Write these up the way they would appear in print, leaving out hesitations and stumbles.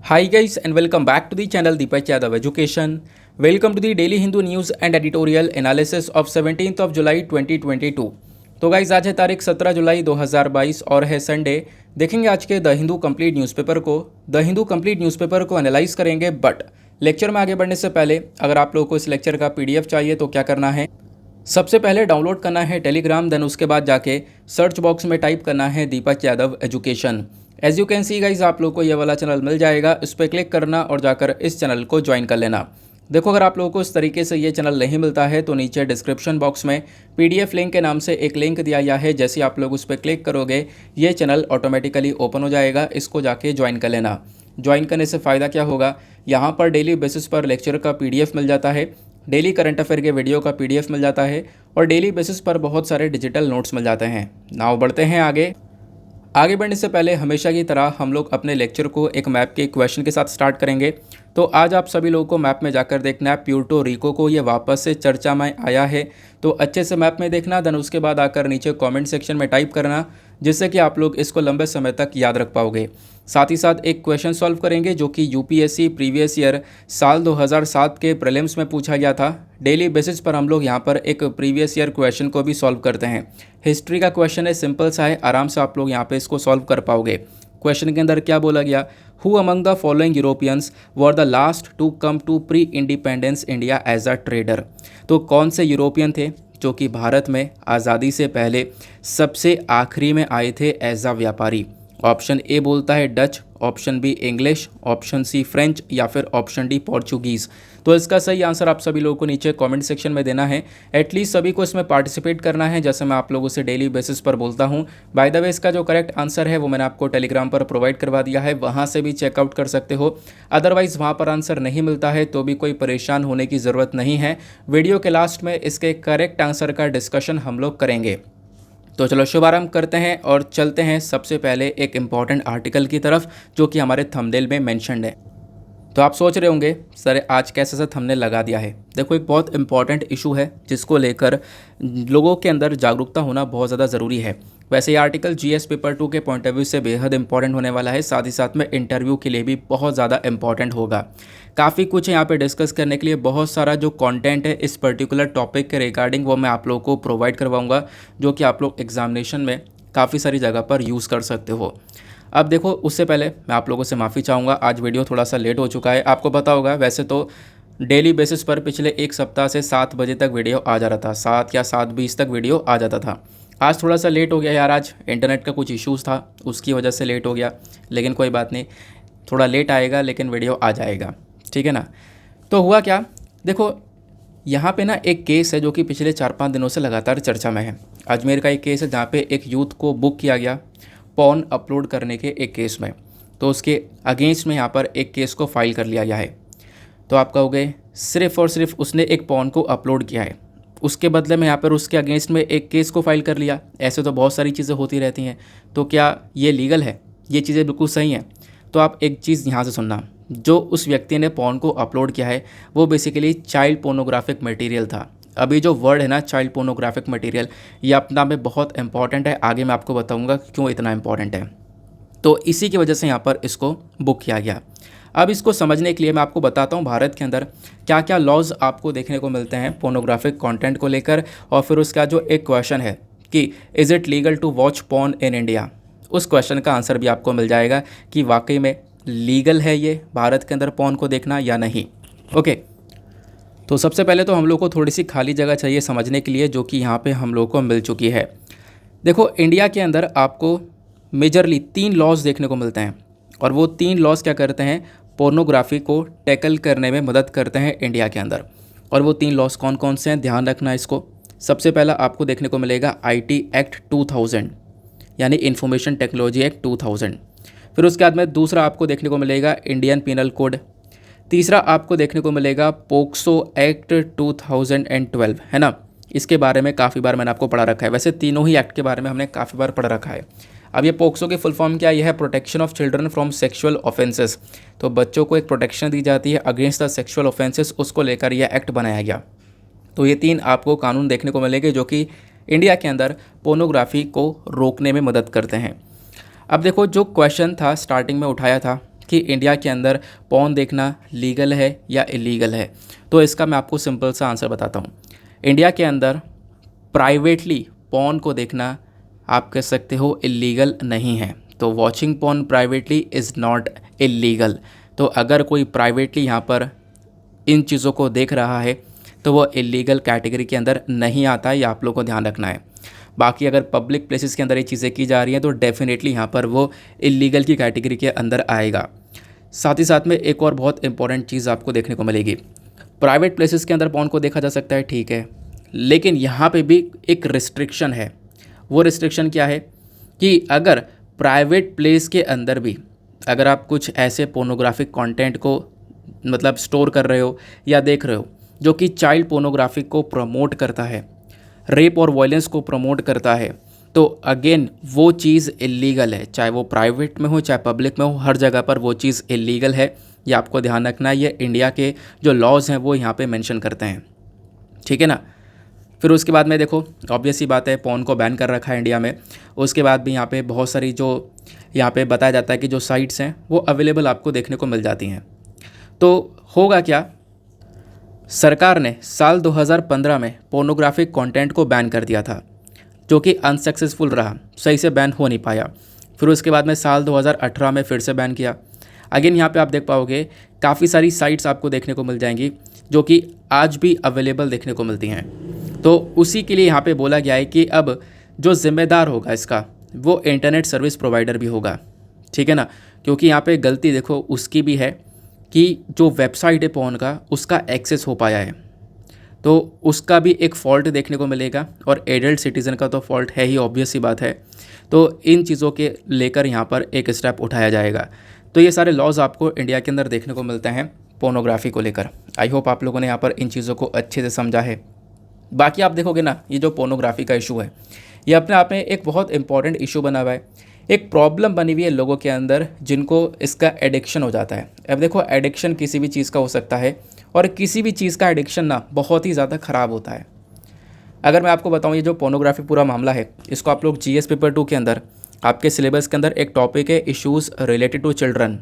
Hi guys and welcome back to the channel Deepak Yadav Education. Welcome to the daily Hindu news and editorial analysis of 17th of July 2022. तो guys आज है तारीख 17 जुलाई 2022 और है Sunday. देखेंगे आज के द हिंदू कंप्लीट न्यूज़पेपर को। द हिंदू कंप्लीट न्यूज़पेपर को एनालाइज करेंगे, बट लेक्चर में आगे बढ़ने से पहले अगर आप लोगों को इस लेक्चर का पीडीएफ चाहिए तो क्या करना है, सबसे पहले डाउनलोड करना है टेलीग्राम, देन उसके बाद जाके सर्च बॉक्स में टाइप करना है Deepak Yadav education. As you can see guys आप लोग को ये वाला चैनल मिल जाएगा, इस पर क्लिक करना और जाकर इस चैनल को ज्वाइन कर लेना। देखो अगर आप लोगों को इस तरीके से ये चैनल नहीं मिलता है तो नीचे डिस्क्रिप्शन बॉक्स में पीडीएफ लिंक के नाम से एक लिंक दिया गया है। जैसे आप लोग उस पर क्लिक करोगे ये चैनल ऑटोमेटिकली ओपन हो जाएगा, इसको जाके ज्वाइन कर लेना। ज्वाइन करने से फ़ायदा क्या होगा, यहाँ पर डेली बेसिस पर लेक्चर का पीडीएफ मिल जाता है, डेली करंट अफेयर के वीडियो का पीडीएफ मिल जाता है और डेली बेसिस पर बहुत सारे डिजिटल नोट्स मिल जाते हैं। नाउ बढ़ते हैं आगे बढ़ने से पहले हमेशा की तरह हम लोग अपने लेक्चर को एक मैप के क्वेश्चन के साथ स्टार्ट करेंगे। तो आज आप सभी लोगों को मैप में जाकर देखना है प्यूर्टो रिको को ये वापस से चर्चा में आया है, तो अच्छे से मैप में देखना, देन उसके बाद आकर नीचे कमेंट सेक्शन में टाइप करना, जिससे कि आप लोग इसको लंबे समय तक याद रख पाओगे। साथ ही साथ एक क्वेश्चन सॉल्व करेंगे जो कि यूपीएससी प्रीवियस ईयर साल 2007 के प्रीलिम्स में पूछा गया था। डेली बेसिस पर हम लोग यहाँ पर एक प्रीवियस ईयर क्वेश्चन को भी सॉल्व करते हैं। हिस्ट्री का क्वेश्चन है, सिंपल सा है, आराम से आप लोग यहाँ पे इसको सॉल्व कर पाओगे। क्वेश्चन के अंदर क्या बोला गया, who among the following Europeans were the last to come to pre independence India as a trader. तो कौन से यूरोपियन थे जो कि भारत में आज़ादी से पहले सबसे आखिरी में आए थे एज अ व्यापारी। ऑप्शन ए बोलता है Dutch, option B English, option C French या फिर ऑप्शन डी पोर्चुगीज़। तो इसका सही आंसर आप सभी लोगों को नीचे कमेंट सेक्शन में देना है। एटलीस्ट सभी को इसमें पार्टिसिपेट करना है, जैसे मैं आप लोगों से डेली बेसिस पर बोलता हूं। बाय द वे इसका जो करेक्ट आंसर है वो मैंने आपको टेलीग्राम पर प्रोवाइड करवा दिया है, वहां से भी चेकआउट कर सकते हो। अदरवाइज़ वहां पर आंसर नहीं मिलता है तो भी कोई परेशान होने की ज़रूरत नहीं है। वीडियो के लास्ट में इसके करेक्ट आंसर का डिस्कशन हम लोग करेंगे। तो चलो शुभारंभ करते हैं और चलते हैं सबसे पहले एक इम्पॉर्टेंट आर्टिकल की तरफ जो कि हमारे थंबनेल में मेंशन्ड है। तो आप सोच रहे होंगे सर आज कैसे से थंबनेल लगा दिया है। देखो एक बहुत इंपॉर्टेंट इशू है जिसको लेकर लोगों के अंदर जागरूकता होना बहुत ज़्यादा ज़रूरी है। वैसे ये आर्टिकल जीएस पेपर 2 के पॉइंट ऑफ व्यू से बेहद इंपॉर्टेंट होने वाला है, साथ ही साथ में इंटरव्यू के लिए भी बहुत ज़्यादा इंपॉर्टेंट होगा। काफ़ी कुछ यहाँ पे डिस्कस करने के लिए, बहुत सारा जो कंटेंट है इस पर्टिकुलर टॉपिक के रिगार्डिंग वो मैं आप लोगों को प्रोवाइड करवाऊँगा, जो कि आप लोग एग्जामिनेशन में काफ़ी सारी जगह पर यूज़ कर सकते हो। अब देखो उससे पहले मैं आप लोगों से माफ़ी चाहूँगा, आज वीडियो थोड़ा सा लेट हो चुका है। आपको पता होगा वैसे तो डेली बेसिस पर पिछले एक सप्ताह से 7 बजे तक वीडियो आ जा रहा था, 7 या 7:20 तक वीडियो आ जाता था। आज थोड़ा सा लेट हो गया यार, आज इंटरनेट का कुछ इश्यूज़ था उसकी वजह से लेट हो गया, लेकिन कोई बात नहीं, थोड़ा लेट आएगा लेकिन वीडियो आ जाएगा, ठीक है ना। तो हुआ क्या, देखो यहाँ पे ना एक केस है जो कि पिछले 4-5 दिनों से लगातार चर्चा में है। अजमेर का एक केस है जहाँ पे एक यूथ को बुक किया गया पॉर्न अपलोड करने के एक केस में, तो उसके अगेंस्ट में यहाँ पर एक केस को फाइल कर लिया गया है। तो आप कहोगे सिर्फ़ और सिर्फ उसने एक पॉर्न को अपलोड किया है, उसके बदले में यहाँ पर उसके अगेंस्ट में एक केस को फाइल कर लिया। ऐसे तो बहुत सारी चीज़ें होती रहती हैं, तो क्या ये लीगल है? ये चीज़ें बिल्कुल सही हैं। तो आप एक चीज़ यहाँ से सुनना, जो उस व्यक्ति ने पॉर्न को अपलोड किया है वो बेसिकली चाइल्ड पोर्नोग्राफिक मटेरियल था। अभी जो वर्ड है ना चाइल्ड पोर्नोग्राफिक मटेरियल, ये अपना में बहुत इंपॉर्टेंट है, आगे मैं आपको बताऊंगा क्यों इतना इंपॉर्टेंट है। तो इसी की वजह से यहाँ पर इसको बुक किया गया। अब इसको समझने के लिए मैं आपको बताता हूँ भारत के अंदर क्या क्या लॉज आपको देखने को मिलते हैं पोर्नोग्राफिक कंटेंट को लेकर, और फिर उसका जो एक क्वेश्चन है कि is it legal to watch porn in India, उस क्वेश्चन का आंसर भी आपको मिल जाएगा कि वाकई में लीगल है ये भारत के अंदर पॉर्न को देखना या नहीं। ओके, तो सबसे पहले तो हम लोग को थोड़ी सी खाली जगह चाहिए समझने के लिए, जो कि यहाँ पे हम लोग को मिल चुकी है। देखो इंडिया के अंदर आपको मेजरली 3 लॉज देखने को मिलते हैं, और वो 3 लॉज क्या करते हैं, पोर्नोग्राफी को टैकल करने में मदद करते हैं इंडिया के अंदर। और वो 3 लॉज कौन कौन से हैं, ध्यान रखना इसको। सबसे पहला आपको देखने को मिलेगा IT एक्ट 2000, यानी इंफॉर्मेशन टेक्नोलॉजी एक्ट 2000। फिर उसके बाद में दूसरा आपको देखने को मिलेगा इंडियन पिनल कोड। तीसरा आपको देखने को मिलेगा पोक्सो एक्ट 2012, है ना। इसके बारे में काफ़ी बार मैंने आपको पढ़ा रखा है, वैसे तीनों ही एक्ट के बारे में हमने काफ़ी बार पढ़ रखा है। अब ये पोक्सो की फुल फॉर्म क्या, यह है protection of children from sexual offences. तो बच्चों को एक प्रोटेक्शन दी जाती है अगेंस्ट द सेक्सुअल ऑफेंसेस, उसको लेकर यह एक्ट बनाया गया। तो ये 3 आपको कानून देखने को मिलेंगे जो कि इंडिया के अंदर पोर्नोग्राफी को रोकने में मदद करते हैं। अब देखो जो क्वेश्चन था स्टार्टिंग में उठाया था कि इंडिया के अंदर पॉर्न देखना लीगल है या इलीगल है, तो इसका मैं आपको सिंपल सा आंसर बताता हूँ। इंडिया के अंदर प्राइवेटली पॉर्न को देखना आप कह सकते हो इलीगल नहीं है। तो watching porn privately is not illegal. तो अगर कोई प्राइवेटली यहाँ पर इन चीज़ों को देख रहा है तो वो इलीगल कैटेगरी के अंदर नहीं आता है, ये आप लोगों को ध्यान रखना है। बाकी अगर पब्लिक प्लेसेस के अंदर ये चीज़ें की जा रही हैं तो डेफिनेटली यहाँ पर वो इलीगल की कैटेगरी के अंदर आएगा। साथ ही साथ में एक और बहुत इंपॉर्टेंट चीज़ आपको देखने को मिलेगी, प्राइवेट प्लेसेस के अंदर पॉर्न को देखा जा सकता है, ठीक है, लेकिन यहाँ पे भी एक रिस्ट्रिक्शन है। वो रिस्ट्रिक्शन क्या है कि अगर प्राइवेट प्लेस के अंदर भी अगर आप कुछ ऐसे पोर्नोग्राफिक कंटेंट को मतलब स्टोर कर रहे हो या देख रहे हो जो कि चाइल्ड पोर्नोग्राफी को प्रमोट करता है, रेप और वायलेंस को प्रमोट करता है, तो अगेन वो चीज़ इलीगल है। चाहे वो प्राइवेट में हो चाहे पब्लिक में हो, हर जगह पर वो चीज़ इलीगल है। ये आपको ध्यान रखना है। ये इंडिया के जो लॉज हैं वो यहाँ पे मेंशन करते हैं, ठीक है ना। फिर उसके बाद में देखो ऑब्वियस सी बात है, पॉर्न को बैन कर रखा है इंडिया में। उसके बाद भी यहाँ पे बहुत सारी जो यहाँ पे बताया जाता है कि जो साइट्स हैं वो अवेलेबल आपको देखने को मिल जाती हैं। तो होगा क्या, सरकार ने साल 2015 में पोर्नोग्राफिक कंटेंट को बैन कर दिया था, जो कि अनसक्सेसफुल रहा, सही से बैन हो नहीं पाया। फिर उसके बाद में साल 2018 में फिर से बैन किया। अगेन यहाँ पे आप देख पाओगे काफ़ी सारी साइट्स आपको देखने को मिल जाएंगी जो कि आज भी अवेलेबल देखने को मिलती हैं। तो उसी के लिए यहाँ पे बोला गया है कि अब जो जिम्मेदार होगा इसका वो इंटरनेट सर्विस प्रोवाइडर भी होगा, ठीक है ना। क्योंकि यहाँ पे गलती देखो उसकी भी है कि जो वेबसाइट है पॉर्न का उसका एक्सेस हो पाया है, तो उसका भी एक फ़ॉल्ट देखने को मिलेगा। और एडल्ट सिटीज़न का तो फॉल्ट है ही, ऑब्वियस सी बात है। तो इन चीज़ों के लेकर यहाँ पर एक स्टेप उठाया जाएगा। तो ये सारे लॉज आपको इंडिया के अंदर देखने को मिलते हैं पोर्नोग्राफी को लेकर। आई होप आप लोगों ने यहाँ पर इन चीज़ों को अच्छे से समझा है। बाकी आप देखोगे ना, ये जो पोर्नोग्राफी का इशू है ये अपने आप में एक बहुत इंपॉर्टेंट इशू बना हुआ है, एक प्रॉब्लम बनी हुई है लोगों के अंदर जिनको इसका एडिक्शन हो जाता है। अब देखो एडिक्शन किसी भी चीज़ का हो सकता है और किसी भी चीज़ का एडिक्शन ना बहुत ही ज़्यादा ख़राब होता है। अगर मैं आपको बताऊं, ये जो पोर्नोग्राफी पूरा मामला है इसको आप लोग जीएस पेपर 2 के अंदर आपके सिलेबस के अंदर एक टॉपिक है इश्यूज़ रिलेटेड टू चिल्ड्रन,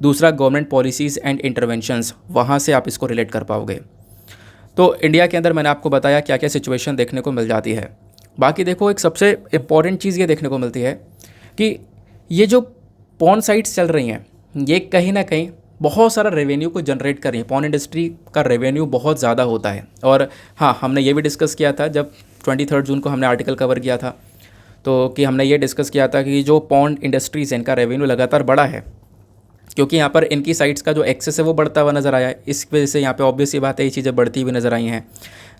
दूसरा गवर्नमेंट पॉलिसीज़ एंड इंटरवेंशंस, वहाँ से आप इसको रिलेट कर पाओगे। तो इंडिया के अंदर मैंने आपको बताया क्या क्या सिचुएशन देखने को मिल जाती है। बाकी देखो एक सबसे इम्पॉर्टेंट चीज़ ये देखने को मिलती है कि ये जो पॉर्न साइट्स चल रही हैं ये कहीं ना कहीं बहुत सारा रेवेन्यू को जनरेट कर रही है। पॉर्न इंडस्ट्री का रेवेन्यू बहुत ज़्यादा होता है। और हाँ, हमने ये भी डिस्कस किया था जब 23 जून को हमने आर्टिकल कवर किया था, तो कि हमने ये डिस्कस किया था कि जो पॉर्न इंडस्ट्रीज़ हैं इनका रेवेन्यू लगातार बढ़ा है क्योंकि यहाँ पर इनकी साइट्स का जो एक्सेस है वो बढ़ता हुआ नज़र आया है। इस वजह से यहाँ पे ऑब्वियस सी बात है ये चीज़ें बढ़ती हुई नज़र आई हैं,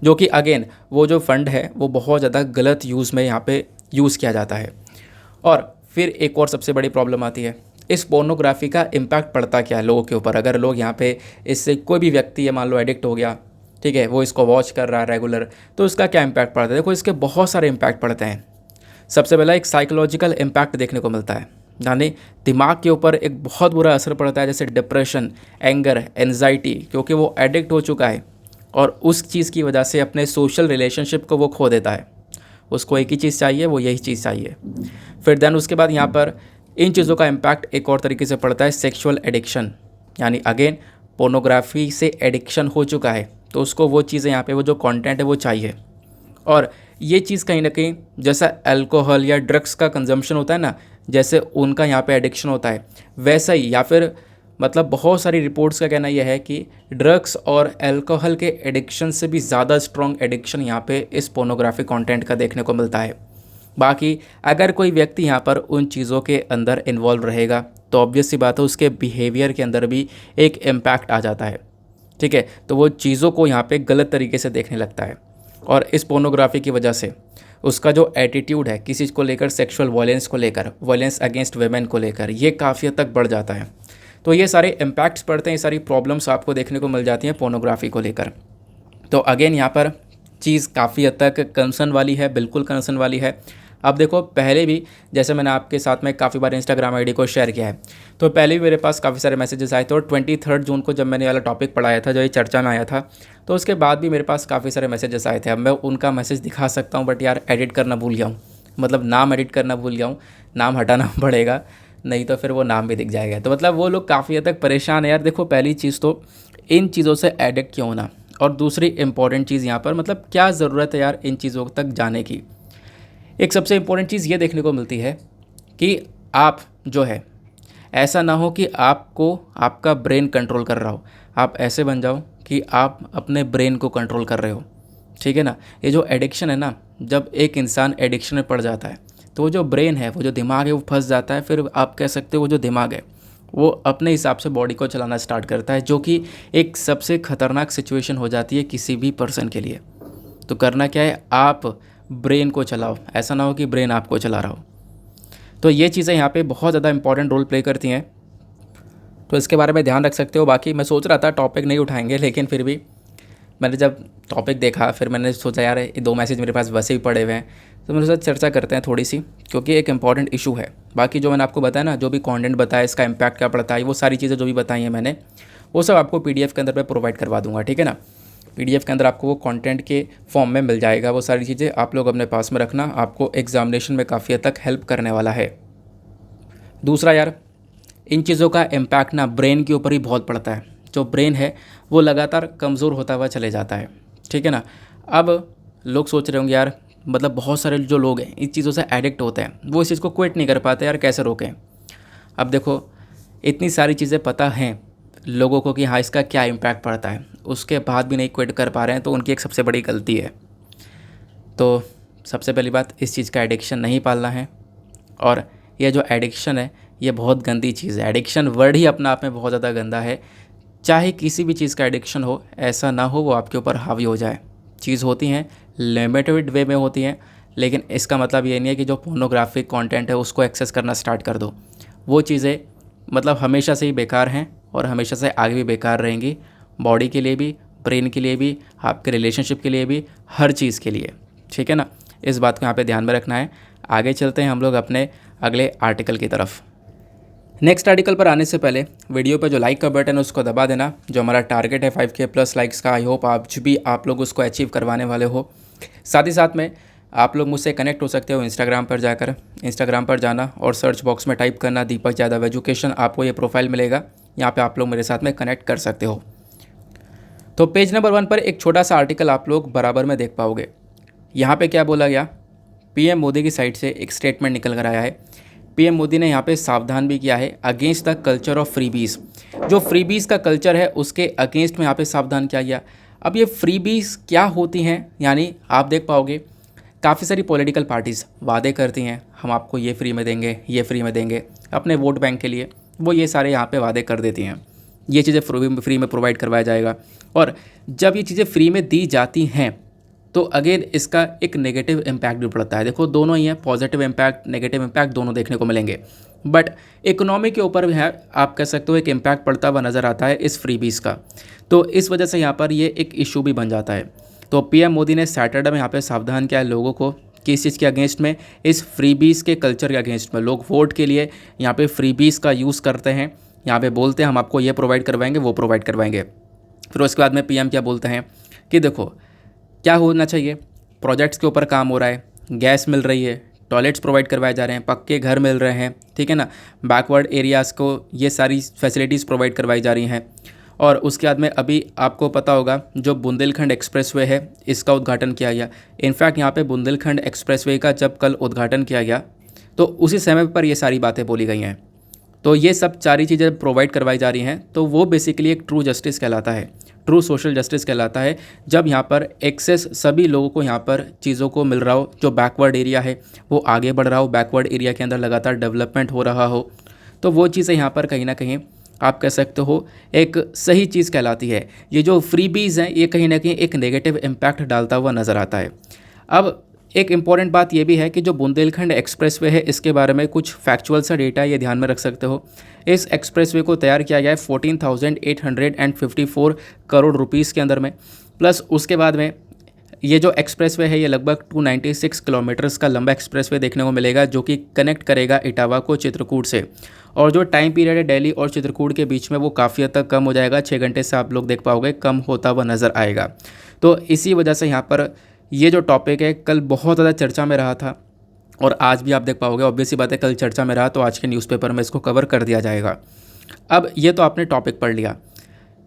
जो कि अगेन वो जो फंड है वो बहुत ज़्यादा गलत यूज़ में यहाँ पे यूज़ किया जाता है। और फिर एक और सबसे बड़ी प्रॉब्लम आती है, इस पोर्नोग्राफी का इम्पैक्ट पड़ता क्या है लोगों के ऊपर। अगर लोग यहाँ पे इससे कोई भी व्यक्ति है मान लो एडिक्ट हो गया, ठीक है, वो इसको वॉच कर रहा है रेगुलर, तो इसका क्या इम्पैक्ट पड़ता है। देखो इसके बहुत सारे इम्पैक्ट पड़ते हैं। सबसे पहला एक साइकोलॉजिकल इम्पैक्ट देखने को मिलता है, यानी दिमाग के ऊपर एक बहुत बुरा असर पड़ता है, जैसे डिप्रेशन, एंगर, एंजाइटी, क्योंकि वो एडिक्ट हो चुका है और उस चीज़ की वजह से अपने सोशल रिलेशनशिप को वो खो देता है। उसको एक ही चीज़ चाहिए, वो यही चीज़ चाहिए। फिर देन उसके बाद यहाँ पर इन चीज़ों का इम्पैक्ट एक और तरीके से पड़ता है, सेक्सुअल एडिक्शन, यानी अगेन पोर्नोग्राफी से एडिक्शन हो चुका है तो उसको वो चीज़ें यहाँ पे वो जो कंटेंट है वो चाहिए। और ये चीज़ कहीं ना कहीं जैसा अल्कोहल या ड्रग्स का कंजम्पशन होता है ना, जैसे उनका यहाँ पे एडिक्शन होता है वैसा ही, या फिर मतलब बहुत सारी रिपोर्ट्स का कहना यह है कि ड्रग्स और अल्कोहल के एडिक्शन से भी ज़्यादा स्ट्रॉन्ग एडिक्शन यहाँ पे इस पोर्नोग्राफिक कंटेंट का देखने को मिलता है। बाकी अगर कोई व्यक्ति यहाँ पर उन चीज़ों के अंदर इन्वॉल्व रहेगा तो ऑब्वियस सी बात है उसके बिहेवियर के अंदर भी एक इम्पैक्ट आ जाता है, ठीक है। तो वो चीज़ों को यहाँ पे गलत तरीके से देखने लगता है और इस पोर्नोग्राफी की वजह से उसका जो एटीट्यूड है किसी को लेकर, सेक्सुअल वायलेंस को लेकर, वायलेंस अगेंस्ट वेमेन को लेकर, ये काफ़ी हद तक बढ़ जाता है। तो ये सारे इम्पैक्ट्स पड़ते हैं, ये सारी प्रॉब्लम्स आपको देखने को मिल जाती हैं पोर्नोग्राफी को लेकर। तो अगेन यहाँ पर चीज़ काफ़ी हद तक कंसर्न वाली है, बिल्कुल कंसर्न वाली है। अब देखो पहले भी जैसे मैंने आपके साथ में काफ़ी बार इंस्टाग्राम आईडी को शेयर किया है, तो पहले भी मेरे पास काफ़ी सारे मैसेजेस आए थे। और 23 जून को जब मैंने वाला टॉपिक पढ़ाया था, जो ये चर्चा में आया था, तो उसके बाद भी मेरे पास काफ़ी सारे मैसेजेस आए थे। अब मैं उनका मैसेज दिखा सकता हूँ बट यार एडिट करना भूल गया हूँ, मतलब नाम एडिट करना भूल गया हूँ, नाम हटाना पड़ेगा। नहीं तो फिर वो नाम भी दिख जाएगा। तो मतलब वो लोग काफ़ी हद तक परेशान है यार। देखो पहली चीज़ तो इन चीज़ों से एडिक्ट क्यों होना, और दूसरी इंपॉर्टेंट चीज़ यहाँ पर मतलब क्या ज़रूरत है यार इन चीज़ों तक जाने की। एक सबसे इम्पोर्टेंट चीज़ ये देखने को मिलती है कि आप जो है ऐसा ना हो कि आपको आपका ब्रेन कंट्रोल कर रहा हो, आप ऐसे बन जाओ कि आप अपने ब्रेन को कंट्रोल कर रहे हो। ठीक है ना। ये जो एडिक्शन है ना, जब एक इंसान एडिक्शन में पड़ जाता है तो वो जो ब्रेन है, वो जो दिमाग है, वो फंस जाता है। फिर आप कह सकते हो वो जो दिमाग है वो अपने हिसाब से बॉडी को चलाना स्टार्ट करता है, जो कि एक सबसे ख़तरनाक सिचुएशन हो जाती है किसी भी पर्सन के लिए। तो करना क्या है, आप ब्रेन को चलाओ, ऐसा ना हो कि ब्रेन आपको चला रहा हो। तो ये चीज़ें यहाँ पे बहुत ज़्यादा इंपॉर्टेंट रोल प्ले करती हैं, तो इसके बारे में ध्यान रख सकते हो। बाकी मैं सोच रहा था टॉपिक नहीं उठाएंगे, लेकिन फिर भी मैंने जब टॉपिक देखा फिर मैंने सोचा यार ये 2 मैसेज मेरे पास वैसे ही पड़े हुए हैं, तो मेरे साथ चर्चा करते हैं थोड़ी सी, क्योंकि एक इंपॉर्टेंट इशू है। बाकी जो मैंने आपको बताया ना, जो भी कंटेंट बताया, इसका इम्पैक्ट क्या पड़ता है, वो सारी चीज़ें जो भी बताई हैं मैंने, वो सब आपको PDF के अंदर मैं प्रोवाइड करवा दूंगा। ठीक है ना। PDF के अंदर आपको वो कंटेंट के फॉर्म में मिल जाएगा। वो सारी चीज़ें आप लोग अपने पास में रखना, आपको एग्जामिनेशन में काफ़ी हद तक हेल्प करने वाला है। दूसरा यार, इन चीज़ों का इम्पैक्ट ना ब्रेन के ऊपर ही बहुत पड़ता है। जो ब्रेन है वो लगातार कमज़ोर होता हुआ चले जाता है। ठीक है ना। अब लोग सोच रहे होंगे यार, मतलब बहुत सारे जो लोग हैं इस चीज़ों से एडिक्ट होते हैं, वो इस चीज़ को क्विट नहीं कर पाते यार, कैसे रोकें। अब देखो इतनी सारी चीज़ें पता हैं लोगों को कि हाँ इसका क्या इम्पैक्ट पड़ता है, उसके बाद भी नहीं क्विट कर पा रहे हैं, तो उनकी एक सबसे बड़ी गलती है। तो सबसे पहली बात, इस चीज़ का एडिक्शन नहीं पालना है। और ये जो एडिक्शन है ये बहुत गंदी चीज़ है। एडिक्शन वर्ड ही अपने आप में बहुत ज़्यादा गंदा है। चाहे किसी भी चीज़ का एडिक्शन हो, ऐसा ना हो वो आपके ऊपर हावी हो जाए। चीज़ होती हैं लिमिटेड वे में होती हैं, लेकिन इसका मतलब ये नहीं है कि जो पोर्नोग्राफिक कंटेंट है उसको एक्सेस करना स्टार्ट कर दो। वो चीज़ें मतलब हमेशा से ही बेकार हैं और हमेशा से आगे भी बेकार रहेंगी, बॉडी के लिए भी, ब्रेन के लिए भी, आपके रिलेशनशिप के लिए भी, हर चीज़ के लिए। ठीक है ना। इस बात को यहाँ पे ध्यान में रखना है। आगे चलते हैं हम लोग अपने अगले आर्टिकल की तरफ। नेक्स्ट आर्टिकल पर आने से पहले वीडियो पर जो लाइक का बटन है उसको दबा देना। जो हमारा टारगेट है 5K प्लस लाइक्स का, आई होप आप लोग उसको अचीव करवाने वाले हो। साथ ही साथ में आप लोग मुझसे कनेक्ट हो सकते हो इंस्टाग्राम पर जाकर। इंस्टाग्राम पर जाना और सर्च बॉक्स में टाइप करना दीपक यादव एजुकेशन, आपको ये प्रोफाइल मिलेगा। यहाँ पे आप लोग मेरे साथ में कनेक्ट कर सकते हो। तो पेज नंबर 1 पर एक छोटा सा आर्टिकल आप लोग बराबर में देख पाओगे। यहाँ पे क्या बोला गया, PM मोदी की साइड से एक स्टेटमेंट निकल कर आया है। PM मोदी ने यहाँ पे सावधान भी किया है against the culture of freebies. जो फ्रीबीज का कल्चर है उसके अगेंस्ट में यहाँ पे सावधान किया गया। अब ये फ्रीबीज क्या होती हैं, यानी आप देख पाओगे काफ़ी सारी पॉलिटिकल पार्टीज़ वादे करती हैं, हम आपको ये फ्री में देंगे, ये फ्री में देंगे, अपने वोट बैंक के लिए वो ये सारे यहाँ पे वादे कर देती हैं। ये चीज़ें फ्री में प्रोवाइड करवाया जाएगा। और जब ये चीज़ें फ्री में दी जाती हैं तो अगेन इसका एक नेगेटिव इम्पैक्ट भी पड़ता है। देखो दोनों ही है, पॉजिटिव इम्पैक्ट, नेगेटिव इम्पैक्ट दोनों देखने को मिलेंगे। बट इकोनॉमी के ऊपर भी है, आप कह सकते हो एक इम्पैक्ट पड़ता हुआ नज़र आता है इस फ्रीबीज़ का। तो इस वजह से यहाँ पर ये एक इशू भी बन जाता है। तो PM मोदी ने सैटरडे में यहाँ पे सावधान किया है लोगों को कि इस चीज़ के अगेंस्ट में, इस फ्रीबीज़ के कल्चर के अगेंस्ट में। लोग वोट के लिए यहाँ पे फ्रीबीज़ का यूज़ करते हैं, यहाँ पे बोलते हैं हम आपको ये प्रोवाइड करवाएंगे, वो प्रोवाइड करवाएंगे। फिर उसके बाद में PM क्या बोलते हैं कि देखो क्या होना चाहिए, प्रोजेक्ट्स के ऊपर काम हो रहा है, गैस मिल रही है, टॉयलेट्स प्रोवाइड करवाए जा रहे हैं, पक्के घर मिल रहे हैं, ठीक है ना, बैकवर्ड एरियाज़ को ये सारी फैसिलिटीज़ प्रोवाइड करवाई जा रही हैं। और उसके बाद में अभी आपको पता होगा जो बुंदेलखंड एक्सप्रेसवे है इसका उद्घाटन किया गया। इनफैक्ट यहाँ पे बुंदेलखंड एक्सप्रेसवे का जब कल उद्घाटन किया गया तो उसी समय पर ये सारी बातें बोली गई हैं। तो ये सब सारी चीज़ें प्रोवाइड करवाई जा रही हैं, तो वो बेसिकली एक ट्रू जस्टिस कहलाता है, ट्रू सोशल जस्टिस कहलाता है। जब यहाँ पर एक्सेस सभी लोगों को यहाँ पर चीज़ों को मिल रहा हो, जो बैकवर्ड एरिया है वो आगे बढ़ रहा हो, बैकवर्ड एरिया के अंदर लगातार डेवलपमेंट हो रहा हो, तो वो चीज़ें यहाँ पर कहीं ना कहीं आप कह सकते हो एक सही चीज़ कहलाती है। ये जो फ्रीबीज़ हैं ये कहीं ना कहीं एक नेगेटिव इम्पैक्ट डालता हुआ नज़र आता है। अब एक इम्पॉर्टेंट बात ये भी है कि जो बुंदेलखंड एक्सप्रेसवे है इसके बारे में कुछ फैक्चुअल सा डेटा ये ध्यान में रख सकते हो। इस एक्सप्रेसवे को तैयार किया गया है 14,854 करोड़ रुपीस के अंदर में, प्लस उसके बाद में ये जो एक्सप्रेसवे है ये लगभग 296 किलोमीटर्स का लंबा एक्सप्रेसवे देखने को मिलेगा, जो कि कनेक्ट करेगा इटावा को चित्रकूट से। और जो टाइम पीरियड है दिल्ली और चित्रकूट के बीच में वो काफ़ी हद तक कम हो जाएगा, 6 घंटे से आप लोग देख पाओगे कम होता हुआ नज़र आएगा। तो इसी वजह से यहाँ पर ये जो टॉपिक है कल बहुत ज़्यादा चर्चा में रहा था और आज भी आप देख पाओगे, ऑब्वियस सी बात है, कल चर्चा में रहा तो आज के न्यूज़पेपर में इसको कवर कर दिया जाएगा। अब ये तो आपने टॉपिक पढ़ लिया,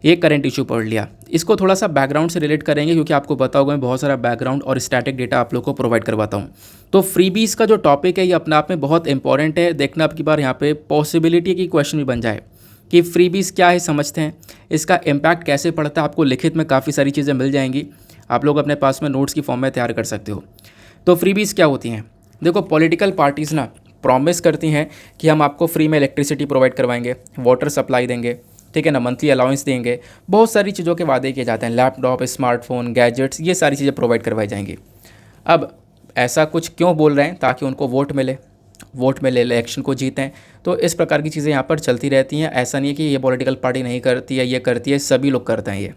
ये करंट इशू पढ़ लिया। इसको थोड़ा सा बैकग्राउंड से रिलेट करेंगे, क्योंकि आपको पता होगा मैं बहुत सारा बैकग्राउंड और स्टैटिक डेटा आप लोग को प्रोवाइड करवाता हूँ। तो फ्रीबीज का जो टॉपिक है ये अपने आप में बहुत इंपॉर्टेंट है। देखना अब की बार यहाँ पे पॉसिबिलिटी की क्वेश्चन भी बन जाए कि फ्रीबीज क्या है, समझते हैं इसका इम्पैक्ट कैसे पड़ता है। आपको लिखित में काफ़ी सारी चीज़ें मिल जाएंगी, आप लोग अपने पास में नोट्स की फॉर्म में तैयार कर सकते हो। तो फ्रीबीज क्या होती हैं? देखो, पॉलिटिकल पार्टीज़ ना प्रॉमिस करती हैं कि हम आपको फ्री में इलेक्ट्रिसिटी प्रोवाइड करवाएंगे, वाटर सप्लाई देंगे, ठीक है ना, मंथली अलाउंस देंगे, बहुत सारी चीज़ों के वादे किए जाते हैं, लैपटॉप, स्मार्टफोन, गैजेट्स, ये सारी चीज़ें प्रोवाइड करवाई जाएंगी। अब ऐसा कुछ क्यों बोल रहे हैं? ताकि उनको वोट मिले, वोट मिले, इलेक्शन को जीतें। तो इस प्रकार की चीज़ें यहाँ पर चलती रहती हैं। ऐसा नहीं है कि ये पॉलिटिकल पार्टी नहीं करती है, ये करती है, सभी लोग करते हैं, ये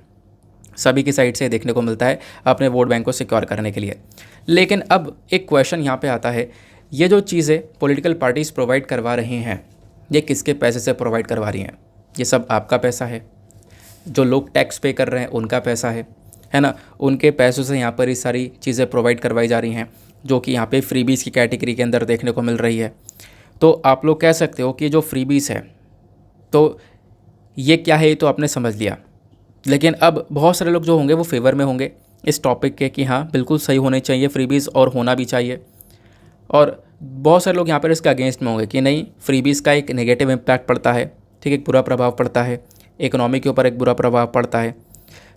सभी की साइड से देखने को मिलता है अपने वोट बैंक को सिक्योर करने के लिए। लेकिन अब एक क्वेश्चन यहाँ पे आता है, ये जो चीज़ें पॉलिटिकल पार्टीज़ प्रोवाइड करवा रही हैं, ये किसके पैसे से प्रोवाइड करवा रही हैं? ये सब आपका पैसा है, जो लोग टैक्स पे कर रहे हैं उनका पैसा है ना, उनके पैसों से यहाँ पर ये सारी चीज़ें प्रोवाइड करवाई जा रही हैं, जो कि यहाँ पे फ्रीबीज़ की कैटेगरी के अंदर देखने को मिल रही है। तो आप लोग कह सकते हो कि जो फ्रीबीज़ है तो ये क्या है, ये तो आपने समझ लिया। लेकिन अब बहुत सारे लोग जो होंगे वो फेवर में होंगे इस टॉपिक के कि हाँ बिल्कुल सही होने चाहिए फ्रीबीज़, और होना भी चाहिए। और बहुत सारे लोग यहाँ पर इसके अगेंस्ट में होंगे कि नहीं, फ्रीबीज़ का एक नेगेटिव इम्पैक्ट पड़ता है, ठीक है, एक बुरा प्रभाव पड़ता है, इकोनॉमी के ऊपर एक बुरा प्रभाव पड़ता है।